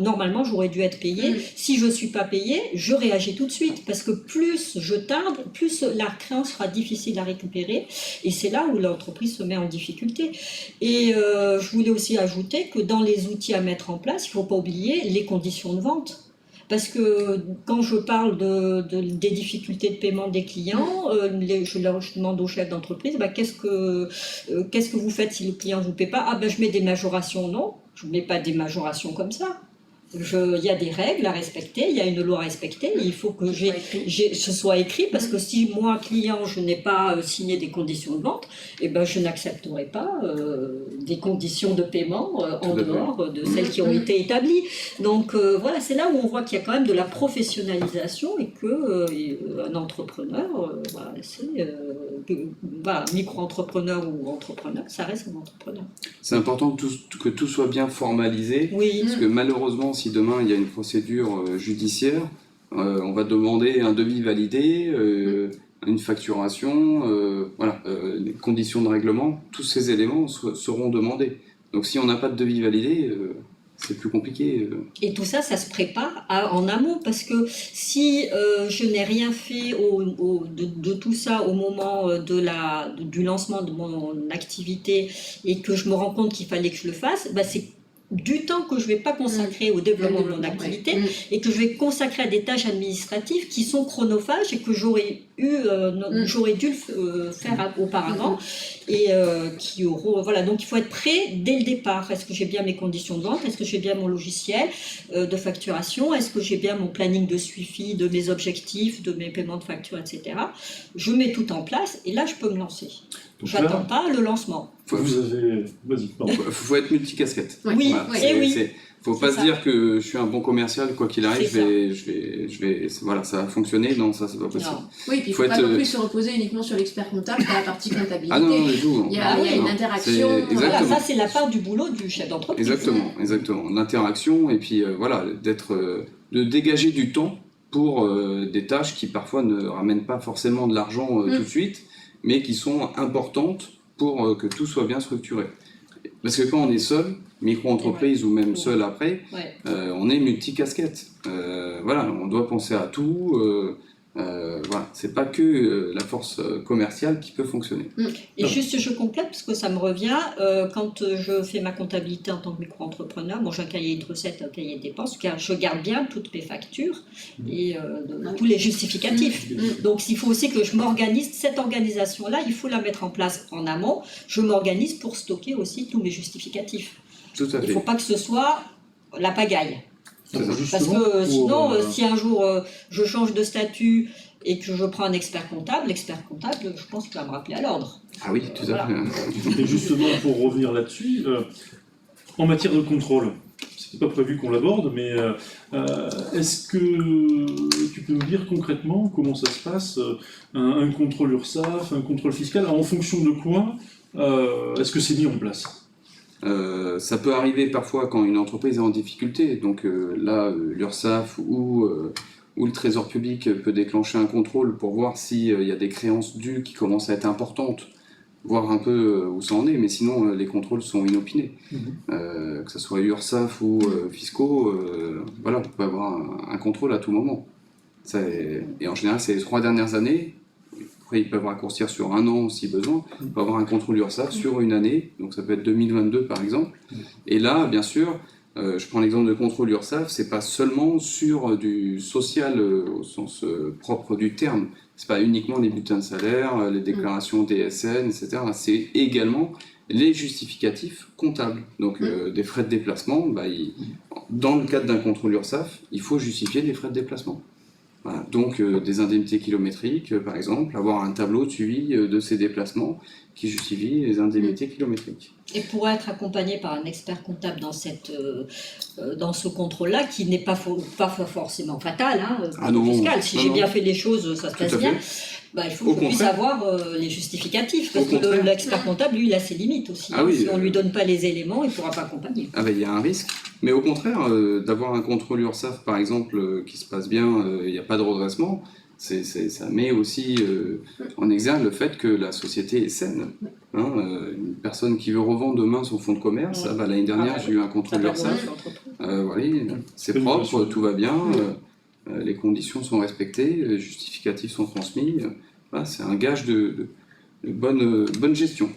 normalement, j'aurais dû être payé. Si je ne suis pas payé, je réagis tout de suite, parce que plus je tarde, plus la créance sera difficile à récupérer, et c'est là où l'entreprise se met en difficulté. Et je voulais aussi ajouter que dans les outils à mettre en place, il ne faut pas oublier les conditions de vente. Parce que quand je parle des difficultés de paiement des clients, je demande au chef d'entreprise, qu'est-ce que vous faites si le client ne vous paie pas? Je mets des majorations. Non, je ne mets pas des majorations comme ça. Il y a des règles à respecter, il y a une loi à respecter, et il faut que ce soit écrit, parce que si moi, client, je n'ai pas signé des conditions de vente, je n'accepterai pas des conditions de paiement en dehors de celles qui ont été établies. Donc voilà, c'est là où on voit qu'il y a quand même de la professionnalisation, et que un entrepreneur, micro-entrepreneur ou entrepreneur, ça reste un entrepreneur. C'est important que tout soit bien formalisé, parce que malheureusement, si demain il y a une procédure judiciaire, on va demander un devis validé, une facturation, les conditions de règlement, tous ces éléments seront demandés. Donc si on n'a pas de devis validé, c'est plus compliqué. Et tout ça, ça se prépare en amont, parce que si je n'ai rien fait de tout ça au moment du lancement de mon activité, et que je me rends compte qu'il fallait que je le fasse, c'est du temps que je ne vais pas consacrer au développement de mon activité, et que je vais consacrer à des tâches administratives qui sont chronophages et que j'aurais dû faire auparavant, et qui auront... Voilà, donc il faut être prêt dès le départ. Est-ce que j'ai bien mes conditions de vente? Est-ce que j'ai bien mon logiciel de facturation? Est-ce que j'ai bien mon planning de suivi de mes objectifs, de mes paiements de factures, etc. Je mets tout en place, et là je peux me lancer. Je n'attends pas le lancement. Vas-y, pardon. Faut être multicasquette. Oui, Faut pas se dire que je suis un bon commercial, quoi qu'il arrive, ça va fonctionner. Non, ça c'est pas possible. Non. Oui, puis il faut pas non plus se reposer uniquement sur l'expert comptable pour la partie comptabilité. Ah non, du tout. Il y a une interaction. Voilà, ça c'est la part du boulot du chef d'entreprise. Exactement. L'interaction, et puis de dégager du temps pour des tâches qui parfois ne ramènent pas forcément de l'argent tout de suite, mais qui sont importantes pour que tout soit bien structuré. Parce que quand on est seul, micro-entreprise ou même seul après, on est multicasquette. On doit penser à tout. C'est pas que la force commerciale qui peut fonctionner. Et juste, je complète, parce que ça me revient, quand je fais ma comptabilité en tant que micro-entrepreneur, j'ai un cahier de recettes, un cahier de dépenses, car je garde bien toutes mes factures et tous les justificatifs. Donc il faut aussi que je m'organise. Cette organisation-là, il faut la mettre en place en amont. Je m'organise pour stocker aussi tous mes justificatifs. Tout à fait. Il ne faut pas que ce soit la pagaille. Parce que sinon, si un jour je change de statut et que je prends un expert comptable, je pense qu'il va me rappeler à l'ordre. Ah oui, tout à fait. Et justement, pour revenir là-dessus, en matière de contrôle, c'était pas prévu qu'on l'aborde, mais est-ce que tu peux nous dire concrètement comment ça se passe, un contrôle URSSAF, un contrôle fiscal, en fonction de quoi est-ce que c'est mis en place? Ça peut arriver parfois quand une entreprise est en difficulté, donc l'URSSAF ou le Trésor public peut déclencher un contrôle pour voir s'il y a des créances dues qui commencent à être importantes, voir un peu où ça en est, mais sinon les contrôles sont inopinés. Que ce soit URSSAF ou fiscaux, on peut avoir un contrôle à tout moment. Et en général, c'est les 3 dernières années. Après, ils peuvent raccourcir sur 1 an si besoin. On peut avoir un contrôle URSSAF sur une année, donc ça peut être 2022 par exemple. Et là, bien sûr, je prends l'exemple de contrôle URSSAF, c'est pas seulement sur du social au sens propre du terme. C'est pas uniquement les bulletins de salaire, les déclarations DSN, etc. C'est également les justificatifs comptables. Donc des frais de déplacement, dans le cadre d'un contrôle URSSAF, il faut justifier des frais de déplacement. Voilà. Donc des indemnités kilométriques, par exemple, avoir un tableau de suivi de ces déplacements qui justifie les indemnités kilométriques. Et pour être accompagné par un expert comptable dans ce contrôle-là, qui n'est pas forcément fatal, fiscal. Si j'ai bien fait les choses, ça se passe bien. Il faut que je puisse avoir les justificatifs, parce que l'expert comptable, lui, il a ses limites aussi. Si on ne lui donne pas les éléments, il ne pourra pas accompagner. Il y a un risque. Mais au contraire, d'avoir un contrôle URSSAF, par exemple, qui se passe bien, il n'y a pas de redressement, ça met aussi en exergue le fait que la société est saine. Une personne qui veut revendre demain son fonds de commerce, l'année dernière j'ai eu un contrôle URSSAF, voilà, c'est Très propre, bien. tout va bien, les conditions sont respectées, les justificatifs sont transmis. Voilà, c'est un gage de bonne gestion.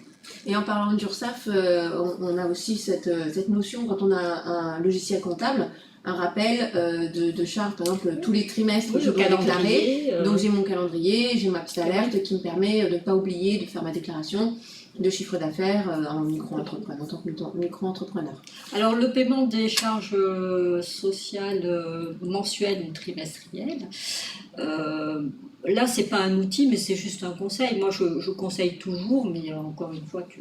Et en parlant d'URSSAF, on a aussi cette notion, quand on a un logiciel comptable, un rappel de charges, par exemple, tous les trimestres, Oui, je le dois déclarer. calendrier, Donc j'ai mon calendrier, j'ai ma petite alerte qui me permet de ne pas oublier de faire ma déclaration de chiffre d'affaires en micro-entrepreneur, en tant que micro-entrepreneur. Alors, le paiement des charges sociales mensuelles ou trimestrielles, là, c'est pas un outil, mais c'est juste un conseil. Moi, je conseille toujours, mais encore une fois, tu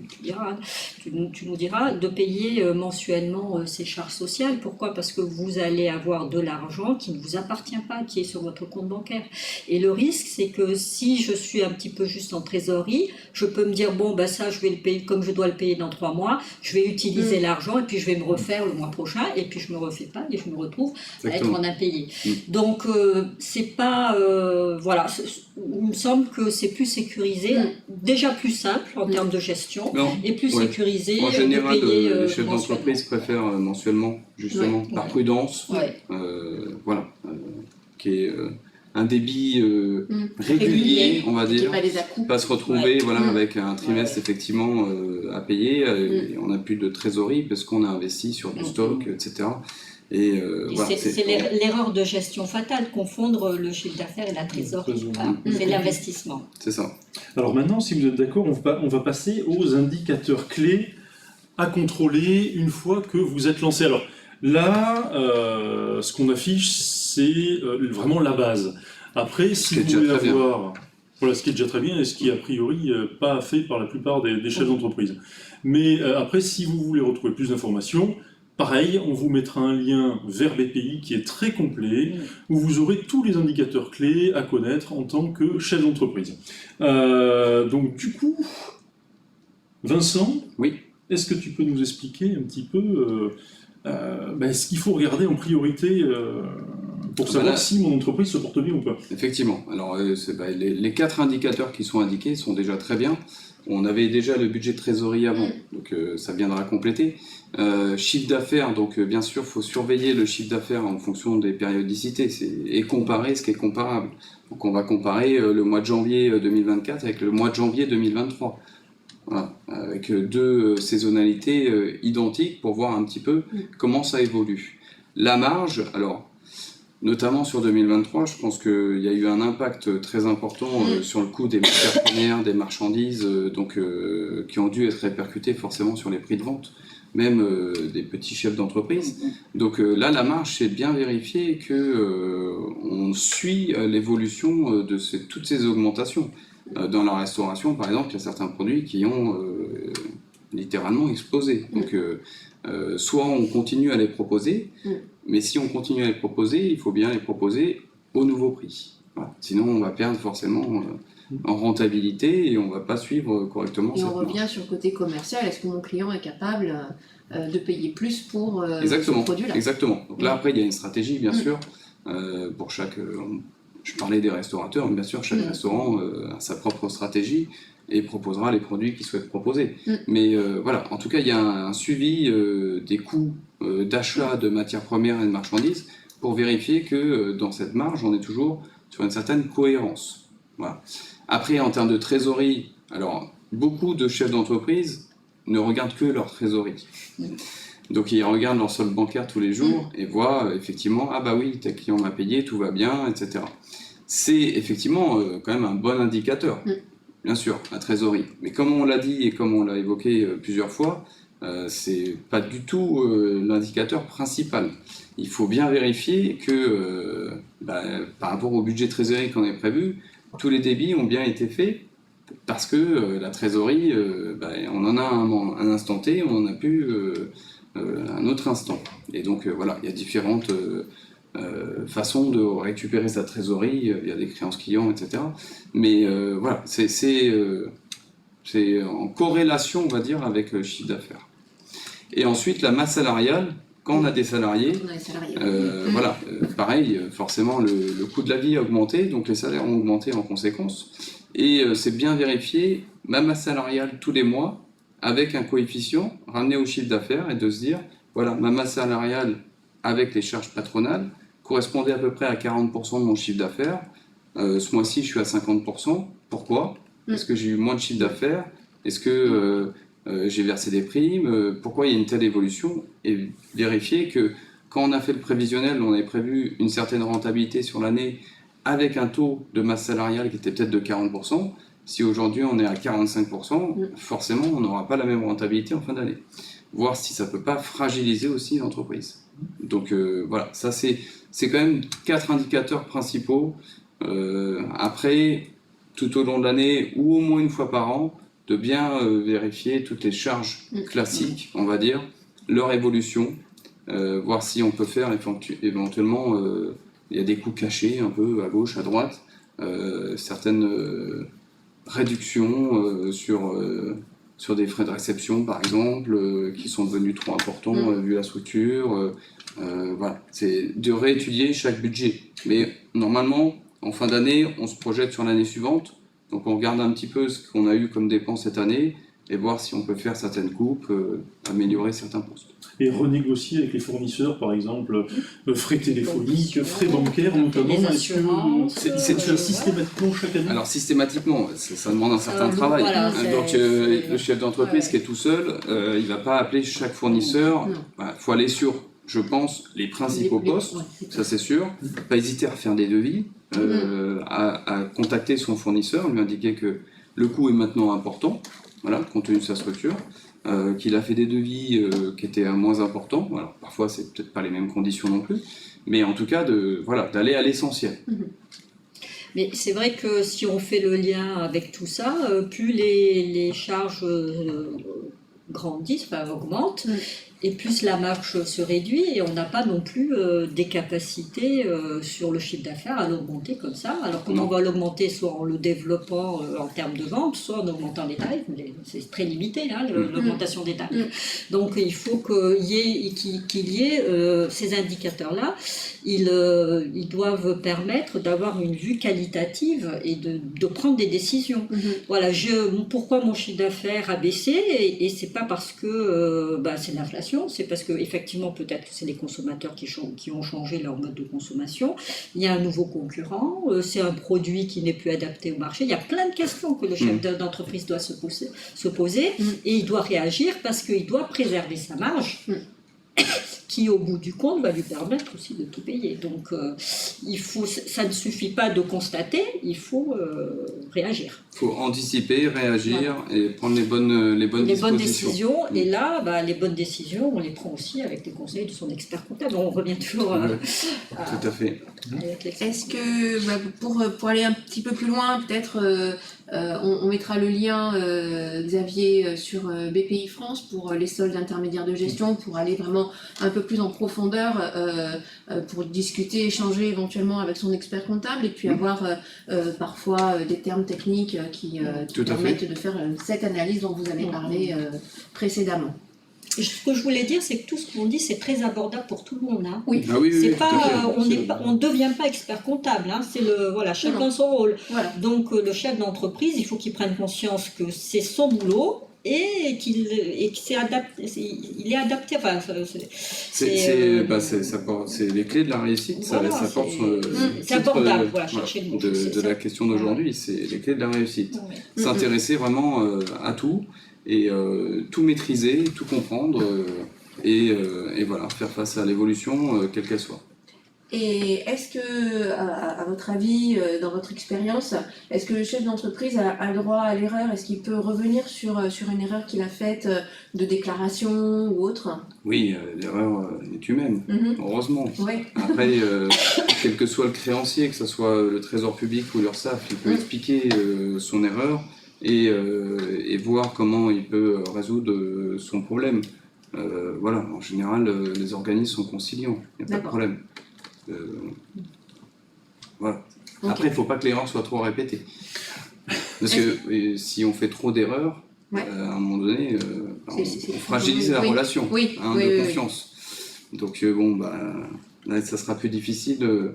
nous diras, de payer mensuellement ces charges sociales. Pourquoi? Parce que vous allez avoir de l'argent qui ne vous appartient pas, qui est sur votre compte bancaire. Et le risque, c'est que si je suis un petit peu juste en trésorerie, je peux me dire, bon, ben ça, je vais le payer, comme je dois le payer dans 3 mois, je vais utiliser l'argent et puis je vais me refaire le mois prochain, et puis je me refais pas et je me retrouve à être en impayé. Donc, c'est pas... voilà, il me semble que c'est plus sécurisé, déjà plus simple en termes de gestion, et plus sécurisé en général, de payer les chefs d'entreprise préfèrent mensuellement, justement, par prudence, voilà, qui est un débit régulier, on va dire, pas se retrouver avec un trimestre effectivement à payer, et on n'a plus de trésorerie parce qu'on a investi sur du stock, etc. Et voilà, c'est l'erreur de gestion fatale, confondre le chiffre d'affaires et la trésorerie. C'est l'investissement. C'est ça. Alors maintenant, si vous êtes d'accord, on va passer aux indicateurs clés à contrôler une fois que vous êtes lancé. Alors là, ce qu'on affiche, c'est vraiment la base. Après, si vous voulez avoir... Voilà, ce qui est déjà très bien et ce qui est a priori pas fait par la plupart des chefs d'entreprise. Mais après, si vous voulez retrouver plus d'informations, pareil, on vous mettra un lien vers BPI qui est très complet, où vous aurez tous les indicateurs clés à connaître en tant que chef d'entreprise. Donc du coup, Vincent, est-ce que tu peux nous expliquer un petit peu ce qu'il faut regarder en priorité pour savoir si mon entreprise se porte bien ou pas? Effectivement. Alors, les 4 indicateurs qui sont indiqués sont déjà très bien. On avait déjà le budget de trésorerie avant, donc ça viendra compléter. Chiffre d'affaires, donc bien sûr, il faut surveiller le chiffre d'affaires en fonction des périodicités et comparer ce qui est comparable. Donc on va comparer le mois de janvier 2024 avec le mois de janvier 2023. Voilà, avec 2 saisonnalités identiques pour voir un petit peu comment ça évolue. La marge, alors, notamment sur 2023, je pense qu'il y a eu un impact très important sur le coût des matières premières, des marchandises, qui ont dû être répercutés forcément sur les prix de vente, même des petits chefs d'entreprise. Donc là, la marge, c'est bien vérifier qu'on suit l'évolution de toutes ces augmentations. Dans la restauration, par exemple, il y a certains produits qui ont littéralement explosé. Donc, soit on continue à les proposer, mais si on continue à les proposer, il faut bien les proposer au nouveau prix. Voilà. Sinon, on va perdre forcément en rentabilité et on ne va pas suivre correctement cette marge. Et on revient sur le côté commercial. Est-ce que mon client est capable de payer plus pour ce produit-là? Exactement. Donc là, après, il y a une stratégie, bien sûr, pour chaque... je parlais des restaurateurs, mais bien sûr, chaque restaurant a sa propre stratégie et proposera les produits qu'il souhaite proposer. Mais voilà, en tout cas, il y a un suivi des coûts d'achat de matières premières et de marchandises pour vérifier que dans cette marge, on est toujours sur une certaine cohérence. Voilà. Après, en termes de trésorerie, alors, beaucoup de chefs d'entreprise ne regardent que leur trésorerie. Donc ils regardent leur solde bancaire tous les jours et voient effectivement, ah bah oui, tel client m'a payé, tout va bien, etc. C'est effectivement quand même un bon indicateur, bien sûr, la trésorerie. Mais comme on l'a dit et comme on l'a évoqué plusieurs fois, c'est pas du tout l'indicateur principal. Il faut bien vérifier que par rapport au budget de trésorerie qu'on est prévu, tous les débits ont bien été faits parce que la trésorerie, on en a un instant T, on en a plus un autre instant. Et donc voilà, il y a différentes façons de récupérer sa trésorerie, il y a des créances clients, etc. Mais voilà, c'est en corrélation, on va dire, avec le chiffre d'affaires. Et ensuite, la masse salariale, quand on a des salariés, voilà, pareil, forcément, le coût de la vie a augmenté, donc les salaires ont augmenté en conséquence. Et c'est bien vérifier ma masse salariale tous les mois, avec un coefficient ramené au chiffre d'affaires et de se dire, voilà, ma masse salariale avec les charges patronales correspondait à peu près à 40% de mon chiffre d'affaires. Ce mois-ci, je suis à 50%. Pourquoi? Est-ce que j'ai eu moins de chiffre d'affaires? Est-ce que j'ai versé des primes? Pourquoi il y a une telle évolution? Et vérifier que quand on a fait le prévisionnel, on avait prévu une certaine rentabilité sur l'année avec un taux de masse salariale qui était peut-être de 40%. Si aujourd'hui on est à 45%, forcément on n'aura pas la même rentabilité en fin d'année. Voir si ça ne peut pas fragiliser aussi l'entreprise. Donc voilà, ça c'est quand même 4 indicateurs principaux. Après, tout au long de l'année ou au moins une fois par an, de bien vérifier toutes les charges classiques, on va dire, leur évolution, voir si on peut faire éventuellement, il y a des coûts cachés un peu à gauche, à droite, certaines réductions sur des frais de réception par exemple, qui sont devenus trop importants vu la structure. Voilà, c'est de réétudier chaque budget. Mais normalement, en fin d'année, on se projette sur l'année suivante. Donc on regarde un petit peu ce qu'on a eu comme dépenses cette année et voir si on peut faire certaines coupes, améliorer certains postes. Et renégocier avec les fournisseurs, par exemple, frais téléphoniques, frais bancaires notamment. Les assurances. C'est systématiquement chaque année? Alors systématiquement, ça demande un certain travail. Voilà, donc le chef d'entreprise qui est tout seul, il ne va pas appeler chaque fournisseur. Il faut aller sur, je pense, les principaux postes, ça c'est sûr. Pas hésiter à faire des devis, à contacter son fournisseur, lui indiquer que le coût est maintenant important, voilà, compte tenu de sa structure, qu'il a fait des devis qui étaient moins importants. Alors, parfois, c'est peut-être pas les mêmes conditions non plus, mais en tout cas, d'aller à l'essentiel. Mais c'est vrai que si on fait le lien avec tout ça, plus les charges grandissent, enfin, augmentent, et plus la marge se réduit et on n'a pas non plus des capacités sur le chiffre d'affaires à l'augmenter comme ça. Alors comment on va l'augmenter, soit en le développant en termes de vente, soit en augmentant les tarifs. C'est très limité là, l'augmentation des tarifs. Donc il faut qu'il y ait ces indicateurs-là. Ils doivent permettre d'avoir une vue qualitative et de prendre des décisions. Voilà, pourquoi mon chiffre d'affaires a baissé et c'est pas parce que c'est l'inflation. C'est parce qu'effectivement, peut-être que c'est les consommateurs qui ont changé leur mode de consommation. Il y a un nouveau concurrent, c'est un produit qui n'est plus adapté au marché. Il y a plein de questions que le chef d'entreprise doit se poser et il doit réagir parce qu'il doit préserver sa marge. Qui au bout du compte va lui permettre aussi de tout payer. Donc ça ne suffit pas de constater, il faut réagir. Il faut anticiper, réagir et prendre les bonnes décisions. Et là, les bonnes décisions, on les prend aussi avec les conseils de son expert comptable. On revient toujours tout à fait. Est-ce que, pour aller un petit peu plus loin, peut-être on mettra le lien, Xavier, sur BPI France pour les soldes intermédiaires de gestion, pour aller vraiment un peu plus en profondeur, pour discuter, échanger éventuellement avec son expert comptable et puis avoir parfois des termes techniques qui permettent de faire cette analyse dont vous avez parlé précédemment. Ce que je voulais dire, c'est que tout ce qu'on dit, c'est très abordable pour tout le monde. Hein. Oui. Ah oui, c'est pas, on ne devient pas expert comptable. Hein. C'est chacun son rôle. Voilà. Donc le chef d'entreprise, il faut qu'il prenne conscience que c'est son boulot et qu'il est adapté. Il est adapté. Enfin, c'est les clés de la réussite. Voilà, ça porte c'est abordable. Chercher le mot. De la question d'aujourd'hui, c'est les clés de la réussite. S'intéresser vraiment à tout. Et tout maîtriser, tout comprendre et voilà, faire face à l'évolution quelle qu'elle soit. Et est-ce que, à votre avis, dans votre expérience, est-ce que le chef d'entreprise a le droit à l'erreur? Est-ce qu'il peut revenir sur une erreur qu'il a faite de déclaration ou autre? Oui, l'erreur est humaine, heureusement. Ouais. Après, quel que soit le créancier, que ce soit le Trésor public ou l'URSSAF, il peut expliquer son erreur. Et voir comment il peut résoudre son problème. Voilà, en général, les organismes sont conciliants, il n'y a pas de problème. Voilà. Okay. Après, il ne faut pas que l'erreur soit trop répétée. Parce que si on fait trop d'erreurs, à un moment donné, on fragilise la relation de confiance. Donc là, ça sera plus difficile.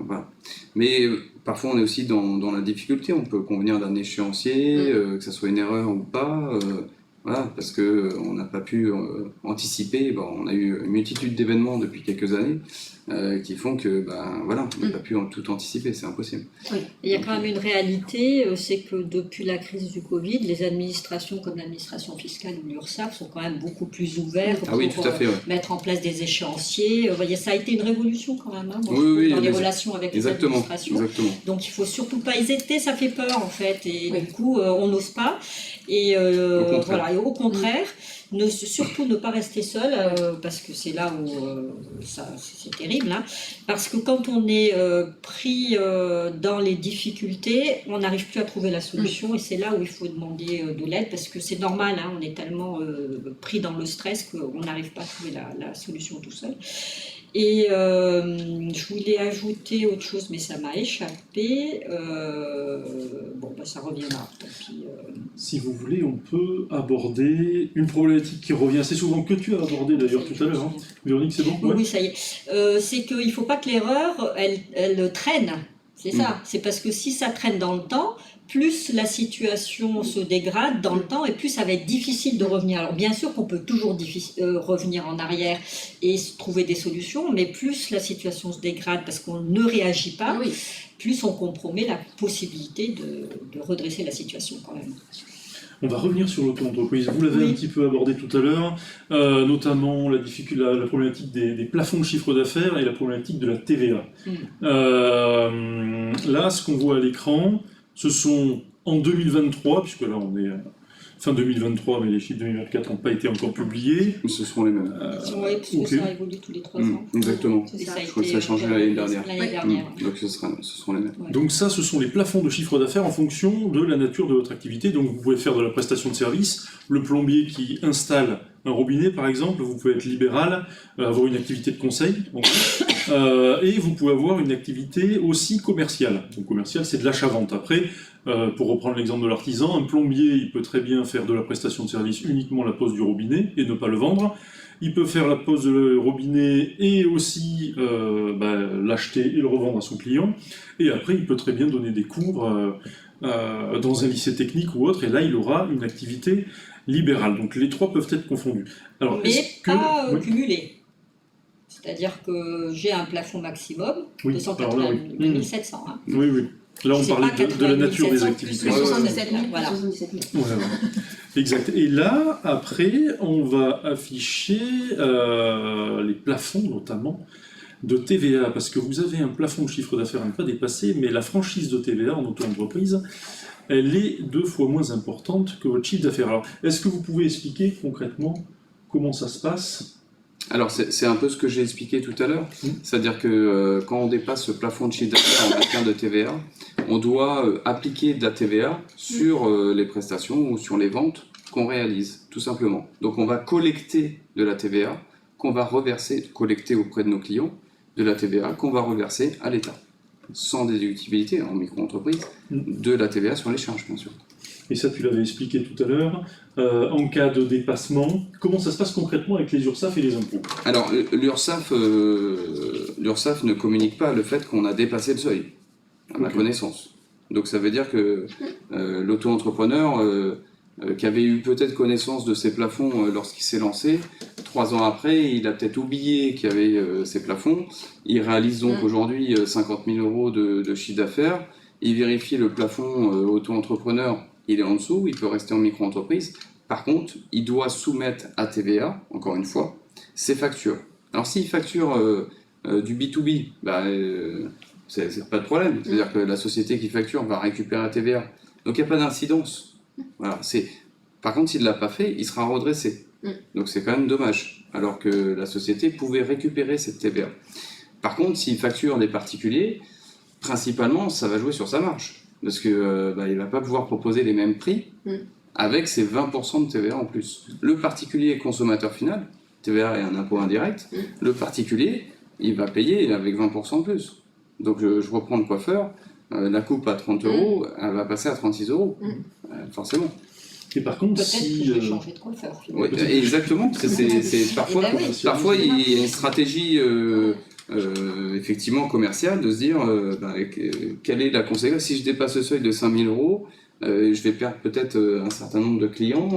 Voilà. Mais parfois on est aussi dans la difficulté, on peut convenir d'un échéancier, que ce soit une erreur ou pas, Voilà, parce que on n'a pas pu anticiper. Bon, on a eu une multitude d'événements depuis quelques années qui font que, voilà, on n'a pas pu tout anticiper, c'est impossible. Oui. Il y a quand même une réalité, c'est que depuis la crise du Covid, les administrations comme l'administration fiscale ou l'URSSAF sont quand même beaucoup plus ouvertes Ah oui, tout à fait, ouais. mettre en place des échéanciers. Vous voyez, ça a été une révolution quand même, hein, Oui, dans les relations avec les administrations. Exactement. Donc il faut surtout pas hésiter, ça fait peur en fait, et du coup on n'ose pas. Et voilà, et au contraire, surtout ne pas rester seul, parce que c'est là où c'est terrible, hein, parce que quand on est pris dans les difficultés, on n'arrive plus à trouver la solution, et c'est là où il faut demander de l'aide, parce que c'est normal, hein, on est tellement pris dans le stress qu'on n'arrive pas à trouver la solution tout seul. Et je voulais ajouter autre chose, mais ça m'a échappé. Ça reviendra. Puis, Si vous voulez, on peut aborder une problématique qui revient assez souvent, que tu as abordée d'ailleurs tout à l'heure. Hein. Véronique, c'est bon? Ouais. Oui, ça y est. C'est qu'il ne faut pas que l'erreur, elle traîne. C'est ça. C'est parce que si ça traîne dans le temps, plus la situation se dégrade dans le temps et plus ça va être difficile de revenir. Alors bien sûr qu'on peut toujours revenir en arrière et trouver des solutions, mais plus la situation se dégrade parce qu'on ne réagit pas, plus on compromet la possibilité de redresser la situation quand même. On va revenir sur l'auto-entreprise. Vous l'avez un petit peu abordé tout à l'heure, notamment la problématique des plafonds de chiffre d'affaires et la problématique de la TVA. Là, ce qu'on voit à l'écran, ce sont en 2023, puisque là on est fin 2023, mais les chiffres 2024 n'ont pas été encore publiés. Mais ce seront les mêmes. Oui, parce que ça évolue tous les 3 ans. Exactement. Je crois que ça a changé l'année dernière. Donc ce seront les mêmes. Ouais. Donc ça, ce sont les plafonds de chiffre d'affaires en fonction de la nature de votre activité. Donc vous pouvez faire de la prestation de service. Le plombier qui installe un robinet, par exemple, vous pouvez être libéral, avoir une activité de conseil, et vous pouvez avoir une activité aussi commerciale. Donc commerciale, c'est de l'achat-vente. Après, pour reprendre l'exemple de l'artisan, un plombier, il peut très bien faire de la prestation de service uniquement la pose du robinet et ne pas le vendre. Il peut faire la pose du robinet et aussi l'acheter et le revendre à son client. Et après, il peut très bien donner des cours dans un lycée technique ou autre, et là, il aura une activité libérale. Donc les trois peuvent être confondus. Alors, mais pas cumulés. C'est-à-dire que j'ai un plafond maximum de 180 700. Hein. Oui. Là, on parlait de la nature des activités. 77 000. Voilà. Exact. Et là, après, on va afficher les plafonds, notamment, de TVA, parce que vous avez un plafond de chiffre d'affaires à ne pas dépasser, mais la franchise de TVA en auto-entreprise, elle est 2 fois moins importante que votre chiffre d'affaires. Alors, est-ce que vous pouvez expliquer concrètement comment ça se passe ? Alors, c'est un peu ce que j'ai expliqué tout à l'heure. C'est-à-dire que quand on dépasse ce plafond de chiffre d'affaires en matière de TVA, on doit appliquer de la TVA sur les prestations ou sur les ventes qu'on réalise, tout simplement. Donc, on va collecter de la TVA qu'on va collecter auprès de nos clients, de la TVA qu'on va reverser à l'État, sans déductibilité en micro-entreprise, de la TVA sur les charges, bien sûr. Et ça, tu l'avais expliqué tout à l'heure. En cas de dépassement, comment ça se passe concrètement avec les URSSAF et les impôts ? Alors, l'URSSAF ne communique pas le fait qu'on a dépassé le seuil, à ma connaissance. Donc ça veut dire que l'auto-entrepreneur qui avait eu peut-être connaissance de ces plafonds lorsqu'il s'est lancé, 3 ans après, il a peut-être oublié qu'il y avait ces plafonds. Il réalise donc aujourd'hui 50 000 € de chiffre d'affaires. Il vérifie le plafond auto-entrepreneur, il est en dessous, il peut rester en micro-entreprise. Par contre, il doit soumettre à TVA, encore une fois, ses factures. Alors s'il facture du B2B, c'est pas de problème. C'est-à-dire que la société qui facture va récupérer la TVA. Donc il n'y a pas d'incidence. Voilà, par contre, s'il ne l'a pas fait, il sera redressé. Donc c'est quand même dommage. Alors que la société pouvait récupérer cette TVA. Par contre, s'il facture des particuliers, principalement, ça va jouer sur sa marge. Parce qu'il ne va pas pouvoir proposer les mêmes prix avec ses 20% de TVA en plus. Le particulier consommateur final, TVA est un impôt indirect, le particulier, il va payer avec 20% en plus. Donc je reprends le coiffeur, la coupe à 30 €, elle va passer à 36 €, forcément. Et par contre, peut-être que je vais changer de coiffeur. Oui, exactement. Parfois, il y a une stratégie effectivement commerciale de se dire quelle est la conséquence si je dépasse le seuil de 5 000 €, je vais perdre peut-être un certain nombre de clients,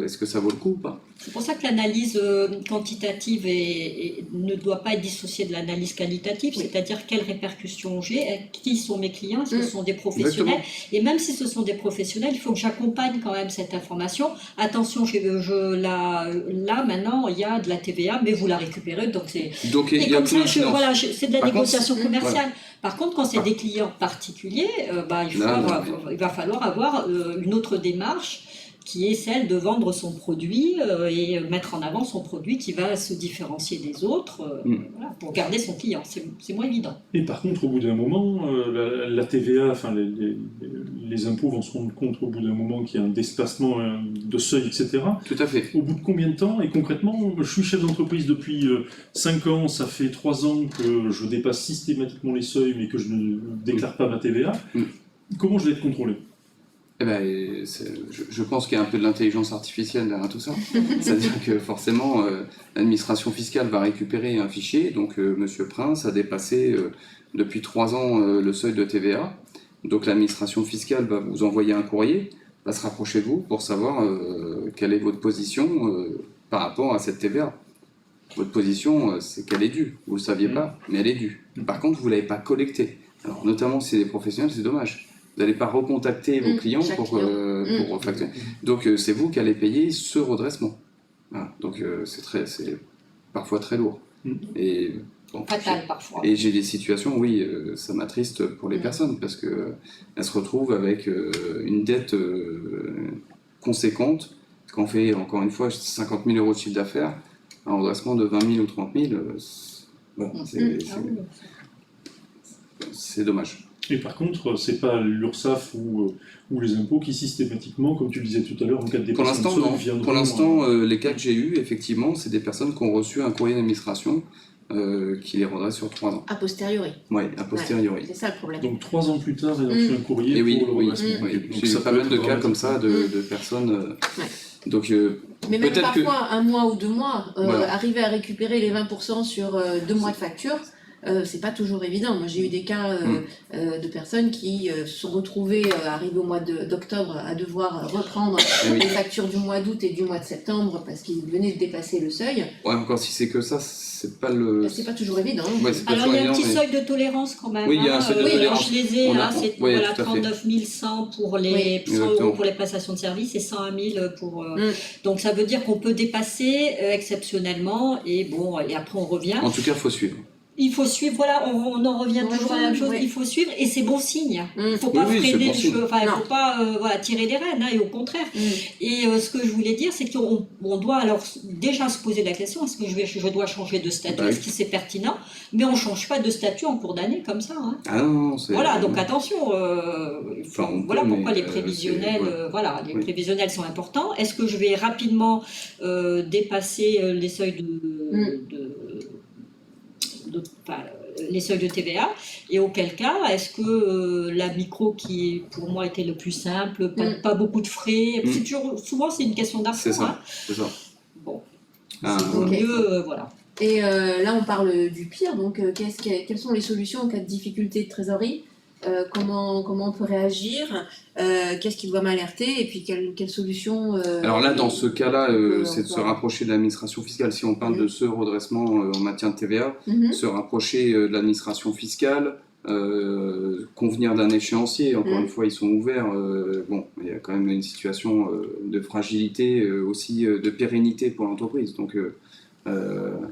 est-ce que ça vaut le coup ou pas? C'est pour ça que l'analyse quantitative ne doit pas être dissociée de l'analyse qualitative, c'est-à-dire quelles répercussions j'ai, qui sont mes clients, est-ce que ce sont des professionnels, et même si ce sont des professionnels, il faut que j'accompagne quand même cette information. Attention, là maintenant il y a de la TVA, mais vous la récupérez, donc c'est... Donc il y a plus d'incidence. Voilà, c'est de la négociation commerciale. Voilà. Par contre, quand c'est des clients particuliers, il va falloir avoir une autre démarche qui est celle de vendre son produit et mettre en avant son produit qui va se différencier des autres voilà, pour garder son client. C'est moins évident. Et par contre, au bout d'un moment, la TVA, enfin les impôts vont se rendre compte au bout d'un moment qu'il y a un dépassement de seuil, etc. Tout à fait. Au bout de combien de temps? Et concrètement, je suis chef d'entreprise depuis 5 ans, ça fait 3 ans que je dépasse systématiquement les seuils mais que je ne déclare pas ma TVA. Comment je vais être contrôlé? Eh ben, je pense qu'il y a un peu de l'intelligence artificielle derrière tout ça. C'est-à-dire que forcément, l'administration fiscale va récupérer un fichier. Donc, Monsieur Prince a dépassé depuis 3 ans le seuil de TVA. Donc, l'administration fiscale va vous envoyer un courrier, va se rapprocher de vous pour savoir quelle est votre position par rapport à cette TVA. Votre position, c'est qu'elle est due. Vous ne le saviez pas, mais elle est due. Par contre, vous ne l'avez pas collectée. Alors, notamment si c'est des professionnels, c'est dommage. Vous n'allez pas recontacter vos clients pour facturer. Donc c'est vous qui allez payer ce redressement. Voilà. Donc c'est parfois très lourd. Et, bon, fatal parfois. Et j'ai des situations, oui, ça m'attriste pour les personnes parce qu'elles se retrouvent avec une dette conséquente. Quand on fait, encore une fois, 50 000 € de chiffre d'affaires, un redressement de 20 000 ou 30 000, bon, c'est dommage. Et par contre, c'est pas l'URSSAF ou les impôts qui systématiquement, comme tu le disais tout à l'heure, en cas de dépassement de seuil, viendront... Pour l'instant, les cas que j'ai eus, effectivement, c'est des personnes qui ont reçu un courrier d'administration qui les redresse sur 3 ans. A posteriori. Oui, a posteriori. C'est ça le problème. Donc 3 ans plus tard, ils ont reçu un courrier pour le redressement. J'ai eu pas mal de cas comme ça de personnes... Donc, mais même parfois, 1 mois ou 2 mois, arriver à récupérer les 20% sur 2 mois de facture, c'est pas toujours évident. Moi, j'ai eu des cas de personnes qui se sont retrouvées, arrivées au mois d'octobre, à devoir reprendre les factures du mois d'août et du mois de septembre parce qu'ils venaient de dépasser le seuil. Ouais, encore si c'est que ça, c'est pas le... C'est pas toujours évident. Ouais, alors, il y a un petit seuil de tolérance quand même. Oui, il y a un seuil de tolérance. Je les ai, c'est 39 100 pour les 100 € pour les prestations de services et 101 000 pour... Donc, ça veut dire qu'on peut dépasser exceptionnellement et bon, et après on revient. En tout cas, il faut suivre. Il faut suivre, voilà, on en revient toujours à la même chose, il faut suivre, et c'est bon signe. Il ne faut pas freiner, il ne faut pas tirer les rênes, et au contraire. Et ce que je voulais dire, c'est qu'on doit alors déjà se poser la question, est-ce que je dois changer de statut, est-ce que c'est pertinent? Mais on ne change pas de statut en cours d'année comme ça. Ah non, c'est... Voilà, donc attention, voilà pourquoi les prévisionnels, les prévisionnels sont importants. Est-ce que je vais rapidement dépasser les seuils les seuils de TVA, et auquel cas, est-ce que la micro qui pour moi était le plus simple, pas beaucoup de frais, souvent c'est une question d'argent. C'est ça, c'est ça. Bon, c'est au mieux, voilà. Et là on parle du pire, donc quelles sont les solutions en cas de difficulté de trésorerie? Comment on peut réagir, qu'est-ce qui doit m'alerter, et puis quelle solution alors là, dans ce cas-là, c'est de se rapprocher de l'administration fiscale. Si on parle de ce redressement en matière de TVA, se rapprocher de l'administration fiscale, convenir d'un échéancier. Encore une fois, ils sont ouverts. Bon, il y a quand même une situation de fragilité, aussi de pérennité pour l'entreprise. Donc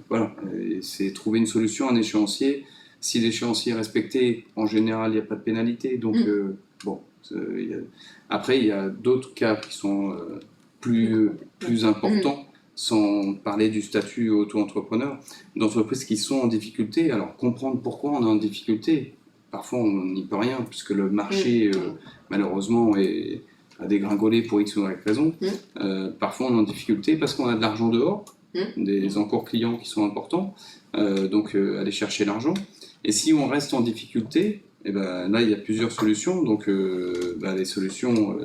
voilà, c'est trouver une solution, un échéancier. Si l'échéancier est respecté, en général, il n'y a pas de pénalité. Donc, bon. Après, il y a d'autres cas qui sont plus importants, sans parler du statut auto-entrepreneur, d'entreprises qui sont en difficulté. Alors, comprendre pourquoi on est en difficulté, parfois on n'y peut rien, puisque le marché, malheureusement, a dégringolé pour X ou Y raison. Parfois, on est en difficulté parce qu'on a de l'argent dehors, des encours clients qui sont importants, donc aller chercher l'argent. Et si on reste en difficulté, eh ben, là il y a plusieurs solutions. Donc les solutions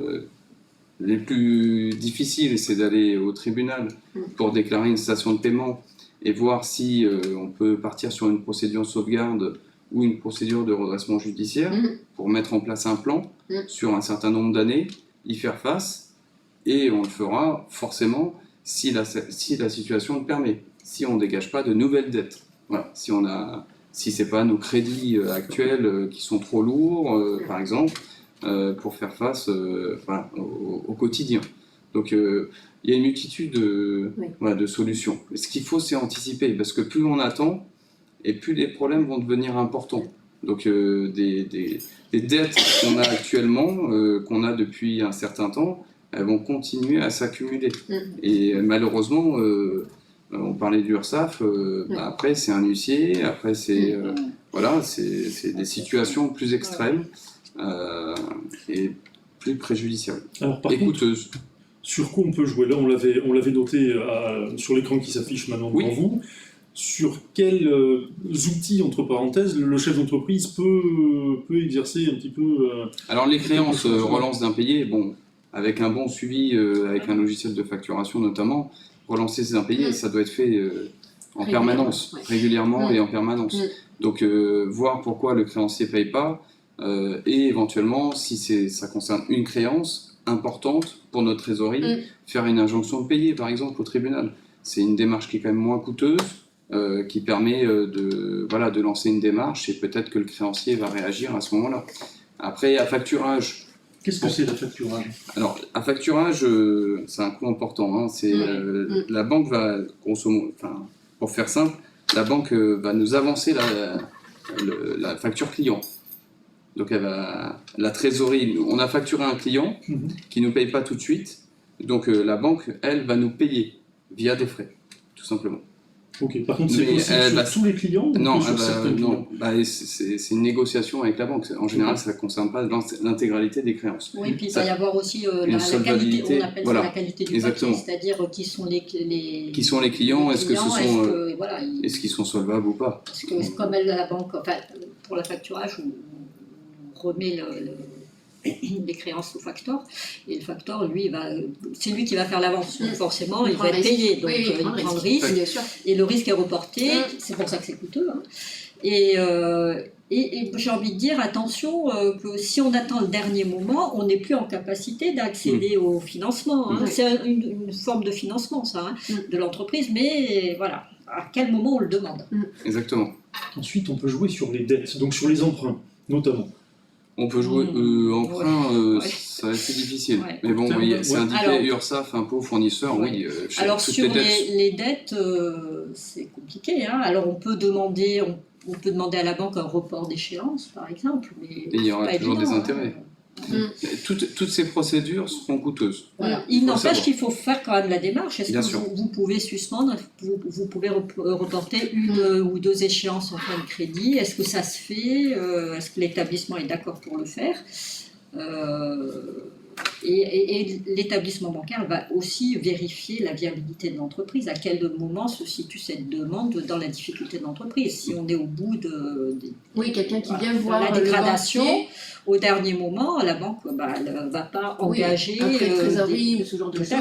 les plus difficiles, c'est d'aller au tribunal pour déclarer une cessation de paiement et voir si on peut partir sur une procédure de sauvegarde ou une procédure de redressement judiciaire pour mettre en place un plan sur un certain nombre d'années y faire face, et on le fera forcément si la situation le permet, si on ne dégage pas de nouvelles dettes. Voilà. Si c'est pas nos crédits actuels qui sont trop lourds, par exemple, pour faire face au quotidien. Donc il y a une multitude de solutions. Ce qu'il faut, c'est anticiper, parce que plus on attend, et plus les problèmes vont devenir importants. Donc des dettes qu'on a actuellement, qu'on a depuis un certain temps, elles vont continuer à s'accumuler. Et malheureusement, on parlait du URSSAF, après c'est un huissier, après c'est des situations plus extrêmes et plus préjudiciables. Alors, par et contre, coûteuses. sur quoi on peut jouer? Là, on l'avait noté sur l'écran qui s'affiche maintenant devant vous. Sur quels outils, entre parenthèses, le chef d'entreprise peut exercer un petit peu... Alors les créances relance d'impayés, bon, avec un bon suivi, avec un logiciel de facturation notamment, relancer ces impayés, ça doit être fait en permanence, régulièrement et en permanence. Donc voir pourquoi le créancier ne paye pas, et éventuellement, si ça concerne une créance importante pour notre trésorerie, faire une injonction de payer, par exemple, au tribunal. C'est une démarche qui est quand même moins coûteuse, qui permet de lancer une démarche, et peut-être que le créancier va réagir à ce moment-là. Après, à facturage. Qu'est-ce que c'est le facturage? Alors, à facturage, c'est un coût important. Hein. La banque va, grosso modo, pour faire simple, la banque va nous avancer la facture client. Donc, la trésorerie, on a facturé un client qui ne nous paye pas tout de suite. Donc, la banque, elle, va nous payer via des frais, tout simplement. Ok, par contre, c'est possible sur tous les clients ou non, sur certains clients? c'est une négociation avec la banque. En général, ça ne concerne pas l'intégralité des créances. Oui, puis il va y avoir aussi la qualité, on appelle ça la qualité du papier, c'est-à-dire qui sont les clients, est-ce qu'ils sont solvables ou pas? Parce que comme la banque, pour le facturage, on remet les créances au facteur, et le facteur, lui, c'est lui qui va faire l'avance, donc forcément il va être payé, donc il prend le risque, bien sûr. Et le risque est reporté, c'est pour ça que c'est coûteux, hein. Et j'ai envie de dire, attention, que si on attend le dernier moment, on n'est plus en capacité d'accéder au financement, hein. C'est une forme de financement, ça, hein, de l'entreprise, mais voilà, à quel moment on le demande. Exactement. Ensuite, on peut jouer sur les dettes, donc sur les emprunts, notamment. On peut jouer emprunt, ça va être plus difficile. Ouais. Mais bon, c'est indiqué URSSAF, impôts, fournisseurs, oui. Alors sur les dettes, c'est compliqué. Hein. Alors on peut demander à la banque un report d'échéance, par exemple. Mais et il y aura toujours des intérêts. Toutes ces procédures seront coûteuses. Voilà. Il n'empêche qu'il faut faire quand même la démarche. Est-ce que vous pouvez suspendre, vous pouvez reporter une ou deux échéances en fin de crédit? Est-ce que ça se fait? Est-ce que l'établissement est d'accord pour le faire? Et l'établissement bancaire va aussi vérifier la viabilité de l'entreprise, à quel moment se situe cette demande dans la difficulté de l'entreprise. Si on est au bout quelqu'un qui vient voir la dégradation, au dernier moment, la banque ne va pas engager... un prêt de trésorerie ou ce genre de choses, ce ne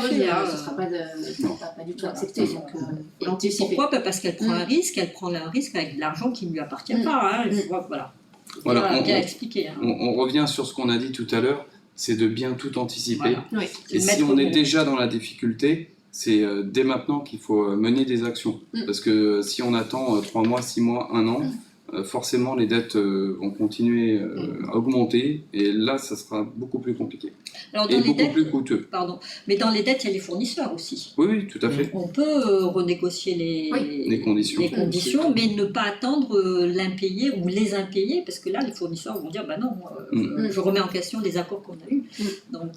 sera pas du tout accepté. Et pourquoi? Parce qu'elle prend un risque, avec de l'argent qui ne lui appartient pas. Hein. Il faut bien expliquer. Hein. On revient sur ce qu'on a dit tout à l'heure, c'est de bien tout anticiper. Voilà. Et si on est déjà dans la difficulté, c'est dès maintenant qu'il faut mener des actions. Parce que si on attend 3 mois, 6 mois, 1 an, forcément les dettes vont continuer à augmenter, et là ça sera beaucoup plus compliqué. Alors, plus coûteux. Mais dans les dettes, il y a les fournisseurs aussi. Oui, tout à fait. On peut renégocier les conditions, mais ne pas attendre l'impayé ou les impayés, parce que là les fournisseurs vont dire non, je remets en question les accords qu'on a eus. Donc,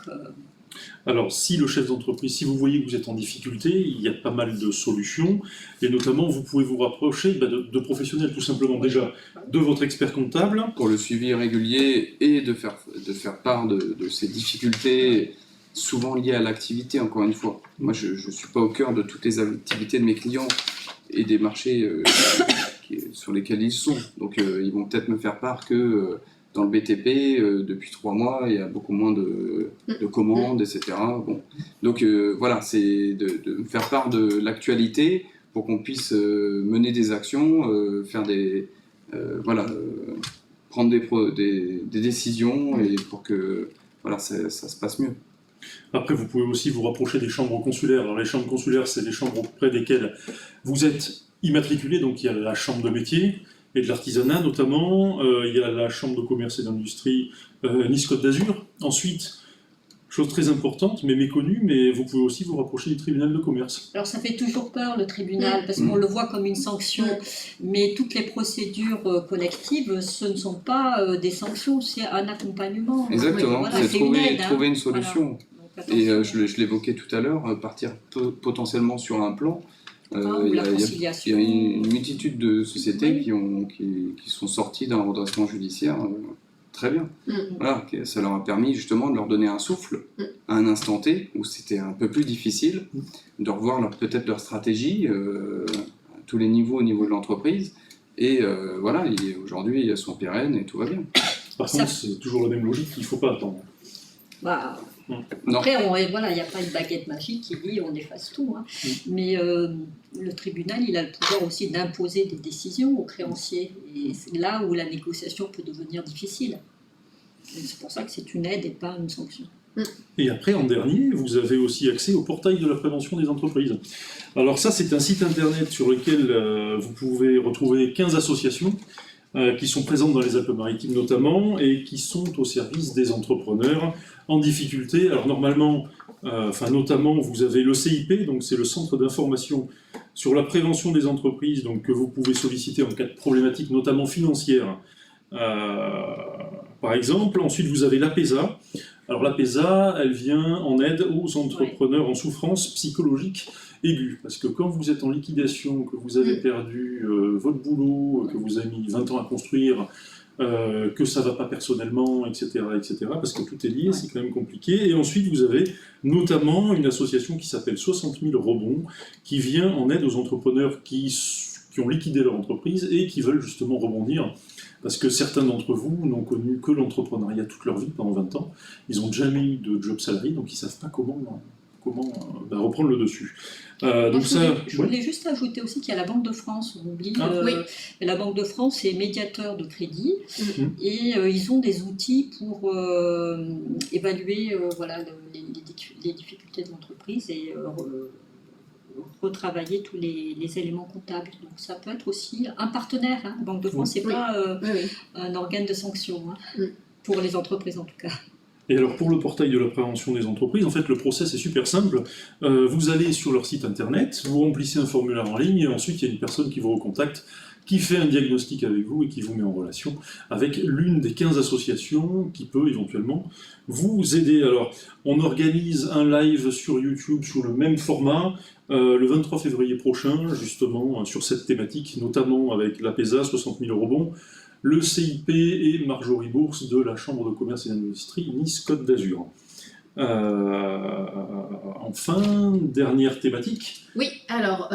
alors, si le chef d'entreprise, si vous voyez que vous êtes en difficulté, il y a pas mal de solutions, et notamment vous pouvez vous rapprocher de professionnels, tout simplement déjà de votre expert comptable. Pour le suivi régulier et de faire part de ces difficultés, souvent liées à l'activité, encore une fois. Moi, je ne suis pas au cœur de toutes les activités de mes clients et des marchés sur lesquels ils sont. Donc, ils vont peut-être me faire part que... dans le BTP, depuis 3 mois, il y a beaucoup moins de commandes, etc. Bon. Donc voilà, c'est de faire part de l'actualité pour qu'on puisse mener des actions, prendre des décisions, et pour que ça se passe mieux. Après, vous pouvez aussi vous rapprocher des chambres consulaires. Alors, les chambres consulaires, c'est les chambres auprès desquelles vous êtes immatriculé. Donc, il y a la chambre de métier et de l'artisanat, notamment. Il y a la chambre de commerce et d'industrie Nice-Côte d'Azur. Ensuite, chose très importante, mais méconnue, mais vous pouvez aussi vous rapprocher du tribunal de commerce. Alors ça fait toujours peur le tribunal parce qu'on le voit comme une sanction, mais toutes les procédures collectives, ce ne sont pas des sanctions, c'est un accompagnement. Exactement, Voilà, c'est c'est une aide, trouver une solution. Voilà. Et je l'évoquais tout à l'heure, partir potentiellement sur un plan. Ou la conciliation. Il y a une multitude de sociétés qui sont sorties d'un redressement judiciaire très bien. Voilà, ça leur a permis justement de leur donner un souffle à un instant T où c'était un peu plus difficile de revoir peut-être leur stratégie à tous les niveaux au niveau de l'entreprise. Et voilà, aujourd'hui, elles sont pérennes et tout va bien. Par contre, c'est toujours la même logique, il ne faut pas attendre. Bah, Non. après, voilà, il n'y a pas une baguette magique qui dit on efface tout. Hein. Mais le tribunal, il a le pouvoir aussi d'imposer des décisions aux créanciers. Et c'est là où la négociation peut devenir difficile. Et c'est pour ça que c'est une aide et pas une sanction. Et après, en dernier, vous avez aussi accès au portail de la prévention des entreprises. Alors ça, c'est un site internet sur lequel vous pouvez retrouver 15 associations qui sont présentes dans les Alpes-Maritimes notamment, et qui sont au service des entrepreneurs en difficulté. Alors normalement, notamment, vous avez le CIP, donc c'est le Centre d'information sur la prévention des entreprises, donc que vous pouvez solliciter en cas de problématiques, notamment financières, par exemple. Ensuite, vous avez l'APESA. Alors l'APESA, elle vient en aide aux entrepreneurs en souffrance psychologique aiguë. Parce que quand vous êtes en liquidation, que vous avez perdu votre boulot, que vous avez mis 20 ans à construire, que ça ne va pas personnellement, etc., parce que tout est lié, c'est quand même compliqué. Et ensuite, vous avez notamment une association qui s'appelle 60 000 rebonds, qui vient en aide aux entrepreneurs qui ont liquidé leur entreprise et qui veulent justement rebondir. Parce que certains d'entre vous n'ont connu que l'entrepreneuriat toute leur vie, pendant 20 ans. Ils n'ont jamais eu de job salarié, donc ils ne savent pas comment reprendre le dessus. Je voulais juste ajouter aussi qu'il y a la Banque de France, on oublie. La Banque de France est médiateur de crédit et ils ont des outils pour évaluer les difficultés de l'entreprise et retravailler tous les éléments comptables. Donc ça peut être aussi un partenaire. Hein. La Banque de France, c'est pas un organe de sanction, pour les entreprises en tout cas. Et alors pour le portail de la prévention des entreprises, en fait le process est super simple. Vous allez sur leur site internet, vous remplissez un formulaire en ligne, et ensuite il y a une personne qui vous recontacte, qui fait un diagnostic avec vous et qui vous met en relation avec l'une des 15 associations qui peut éventuellement vous aider. Alors on organise un live sur YouTube sur le même format, le 23 février prochain, justement sur cette thématique, notamment avec l'APESA, 60 000 rebonds, le CIP et Marjorie Bourse de la Chambre de commerce et d'industrie Nice-Côte d'Azur. Enfin, dernière thématique. Oui, alors,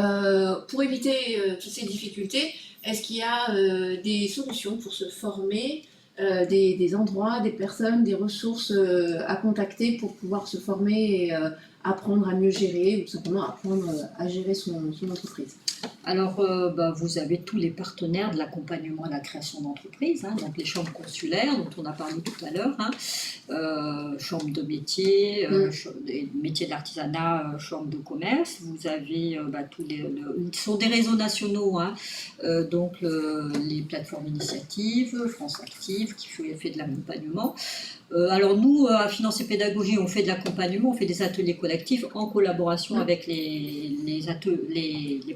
pour éviter toutes ces difficultés, est-ce qu'il y a des solutions pour se former, des endroits, des personnes, des ressources à contacter pour pouvoir se former et apprendre à mieux gérer, ou simplement apprendre à gérer son entreprise? Alors, vous avez tous les partenaires de l'accompagnement à la création d'entreprise, donc les chambres consulaires dont on a parlé tout à l'heure, chambres de métier, métiers de l'artisanat, chambres de commerce. Vous avez ce sont des réseaux nationaux, donc les plateformes initiatives, France Active qui fait de l'accompagnement. Alors nous, à Finance et Pédagogie, on fait de l'accompagnement, on fait des ateliers collectifs en collaboration avec les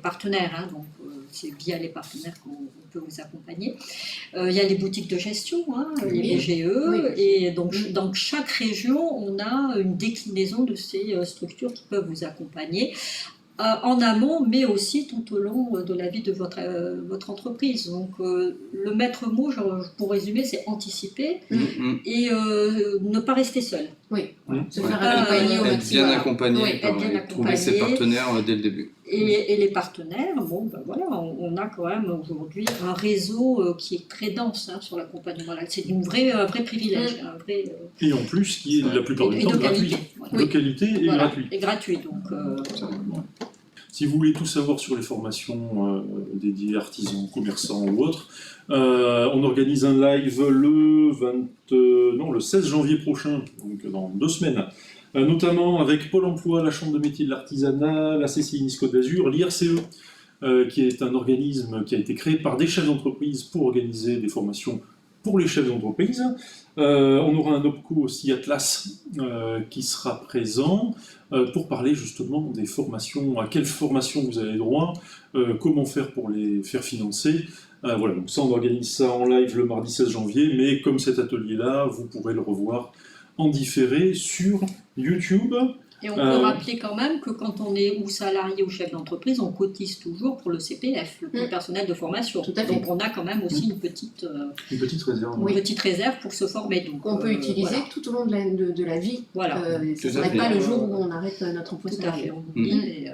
partenaires, donc c'est via les partenaires qu'on peut vous accompagner. Il y a les boutiques de gestion, les BGE, et donc dans chaque région, on a une déclinaison de ces structures qui peuvent vous accompagner en amont, mais aussi tout au long de la vie de votre entreprise. Donc, le maître mot, pour résumer, c'est anticiper et ne pas rester seul. Se faire accompagner au maximum. Être bien accompagné, trouver ses partenaires dès le début. Et les partenaires, on a quand même aujourd'hui un réseau qui est très dense sur l'accompagnement. C'est un vrai privilège. Et en plus, qui est la plupart du temps gratuit. De qualité et gratuit. Et gratuit, donc... Si vous voulez tout savoir sur les formations dédiées artisans, commerçants ou autres, on organise un live le 16 janvier prochain, donc dans 2 semaines, notamment avec Pôle emploi, la Chambre de métiers de l'artisanat, la CCI Nice Côte d'Azur, l'IRCE, qui est un organisme qui a été créé par des chefs d'entreprise pour organiser des formations pour les chefs d'entreprise. On aura un OPCO aussi, Atlas, qui sera présent pour parler justement des formations, à quelles formations vous avez droit, comment faire pour les faire financer. Voilà, donc ça on organise ça en live le mardi 16 janvier, mais comme cet atelier-là, vous pourrez le revoir en différé sur YouTube. Et on peut rappeler quand même que quand on est ou salarié ou chef d'entreprise, on cotise toujours pour le CPF, le personnel de formation. Tout à fait. Donc on a quand même aussi une petite réserve. une petite réserve pour se former. Donc, qu'on peut utiliser voilà. tout au long de la vie. Voilà. Ça ne s'arrête pas le jour où on arrête notre emploi Tout à salarié. fait. On oublie, et,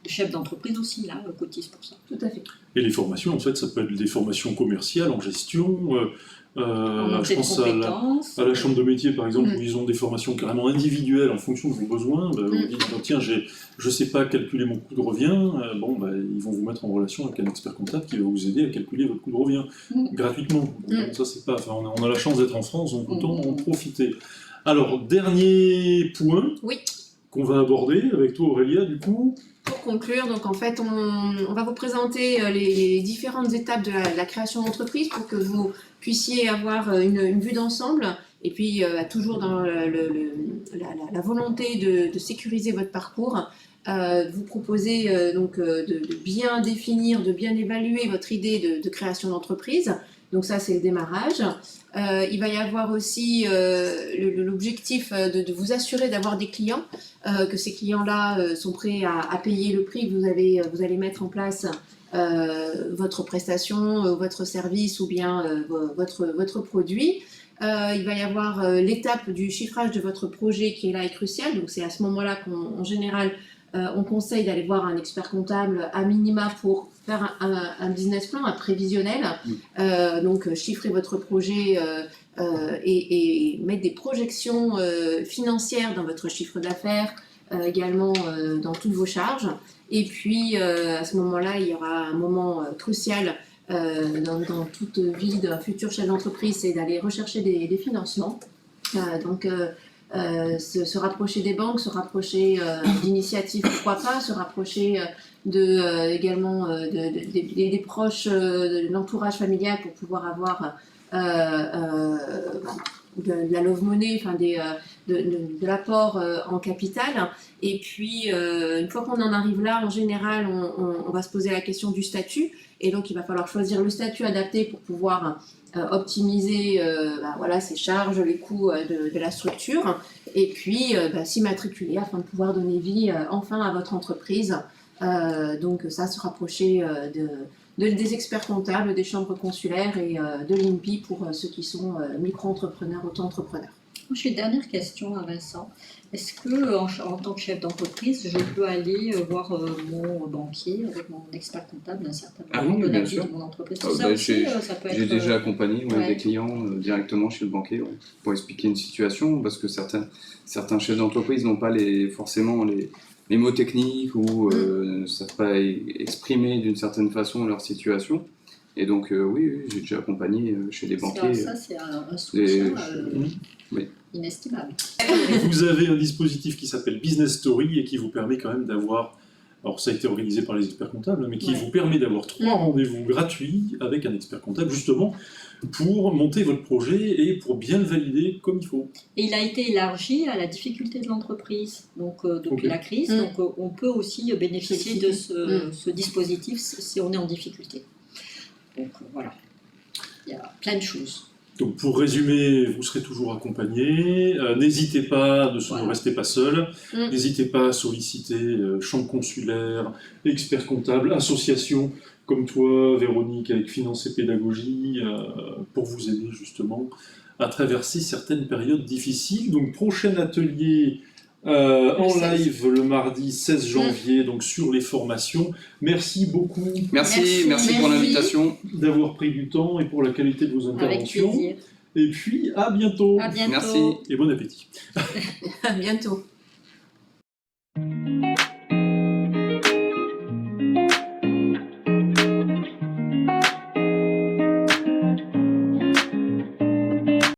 les chefs d'entreprise aussi, là, cotisent pour ça. Tout à fait. Et les formations, en fait, ça peut être des formations commerciales, en gestion. Je pense à la Chambre de métier, par exemple, où ils ont des formations carrément individuelles en fonction de vos besoins. Vous dites, tiens, je ne sais pas calculer mon coût de revient. Ils vont vous mettre en relation avec un expert comptable qui va vous aider à calculer votre coût de revient gratuitement. Donc, ça, c'est pas, on a la chance d'être en France, donc autant en profiter. Alors, dernier point qu'on va aborder avec toi, Aurélia, du coup. Pour conclure, donc en fait, on va vous présenter les différentes étapes de la création d'entreprise pour que vous puissiez avoir une vue d'ensemble et puis toujours dans la volonté de sécuriser votre parcours. Vous proposez de bien définir, de bien évaluer votre idée de création d'entreprise. Donc ça, c'est le démarrage. Il va y avoir aussi l'objectif de vous assurer d'avoir des clients, que ces clients-là sont prêts à payer le prix que vous allez mettre en place votre prestation, votre service ou bien votre produit. Il va y avoir l'étape du chiffrage de votre projet qui est là et cruciale. Donc c'est à ce moment-là qu'en général, on conseille d'aller voir un expert comptable à minima pour faire un business plan, un prévisionnel, donc chiffrer votre projet et mettre des projections financières dans votre chiffre d'affaires, également dans toutes vos charges. Et puis à ce moment-là, il y aura un moment crucial dans toute vie d'un futur chef d'entreprise, c'est d'aller rechercher des financements. Se rapprocher des banques, se rapprocher d'initiatives, pourquoi pas, se rapprocher également des proches, de l'entourage familial pour pouvoir avoir de la love money, de l'apport en capital. Et puis, une fois qu'on en arrive là, en général, on va se poser la question du statut. Et donc, il va falloir choisir le statut adapté pour pouvoir optimiser ses charges, les coûts de la structure. Et puis, s'immatriculer afin de pouvoir donner vie enfin à votre entreprise. Donc, ça, se rapprocher des experts comptables, des chambres consulaires et de l'INPI pour ceux qui sont micro-entrepreneurs, auto-entrepreneurs. J'ai une dernière question à Vincent. Est-ce que, en tant que chef d'entreprise, je peux aller voir mon banquier avec mon expert comptable d'un certain moment de la vie de mon entreprise? J'ai déjà accompagné des clients directement chez le banquier pour expliquer une situation, parce que certains chefs d'entreprise n'ont pas forcément les mots techniques ou ne savent pas exprimer d'une certaine façon leur situation. Et donc, oui, j'ai déjà accompagné chez des banquiers. Ça, c'est un soutien inestimable. Vous avez un dispositif qui s'appelle Business Story et qui vous permet quand même d'avoir, alors ça a été organisé par les experts comptables, mais qui vous permet d'avoir 3 rendez-vous gratuits avec un expert comptable, justement, pour monter votre projet et pour bien le valider comme il faut. Et il a été élargi à la difficulté de l'entreprise, donc depuis la crise. Donc on peut aussi bénéficier de ce dispositif si on est en difficulté. Donc voilà, il y a plein de choses. Donc pour résumer, vous serez toujours accompagné. N'hésitez pas, ne restez pas seul. N'hésitez pas à solliciter chambre consulaire, experts comptables, associations comme toi, Véronique, avec Finance et Pédagogie, pour vous aider justement à traverser certaines périodes difficiles. Donc prochain atelier en live le mardi 16 janvier, donc sur les formations. Merci beaucoup. Merci pour l'invitation. D'avoir pris du temps et pour la qualité de vos interventions. Avec plaisir. Et puis à bientôt. À bientôt. Merci. Et bon appétit. À bientôt.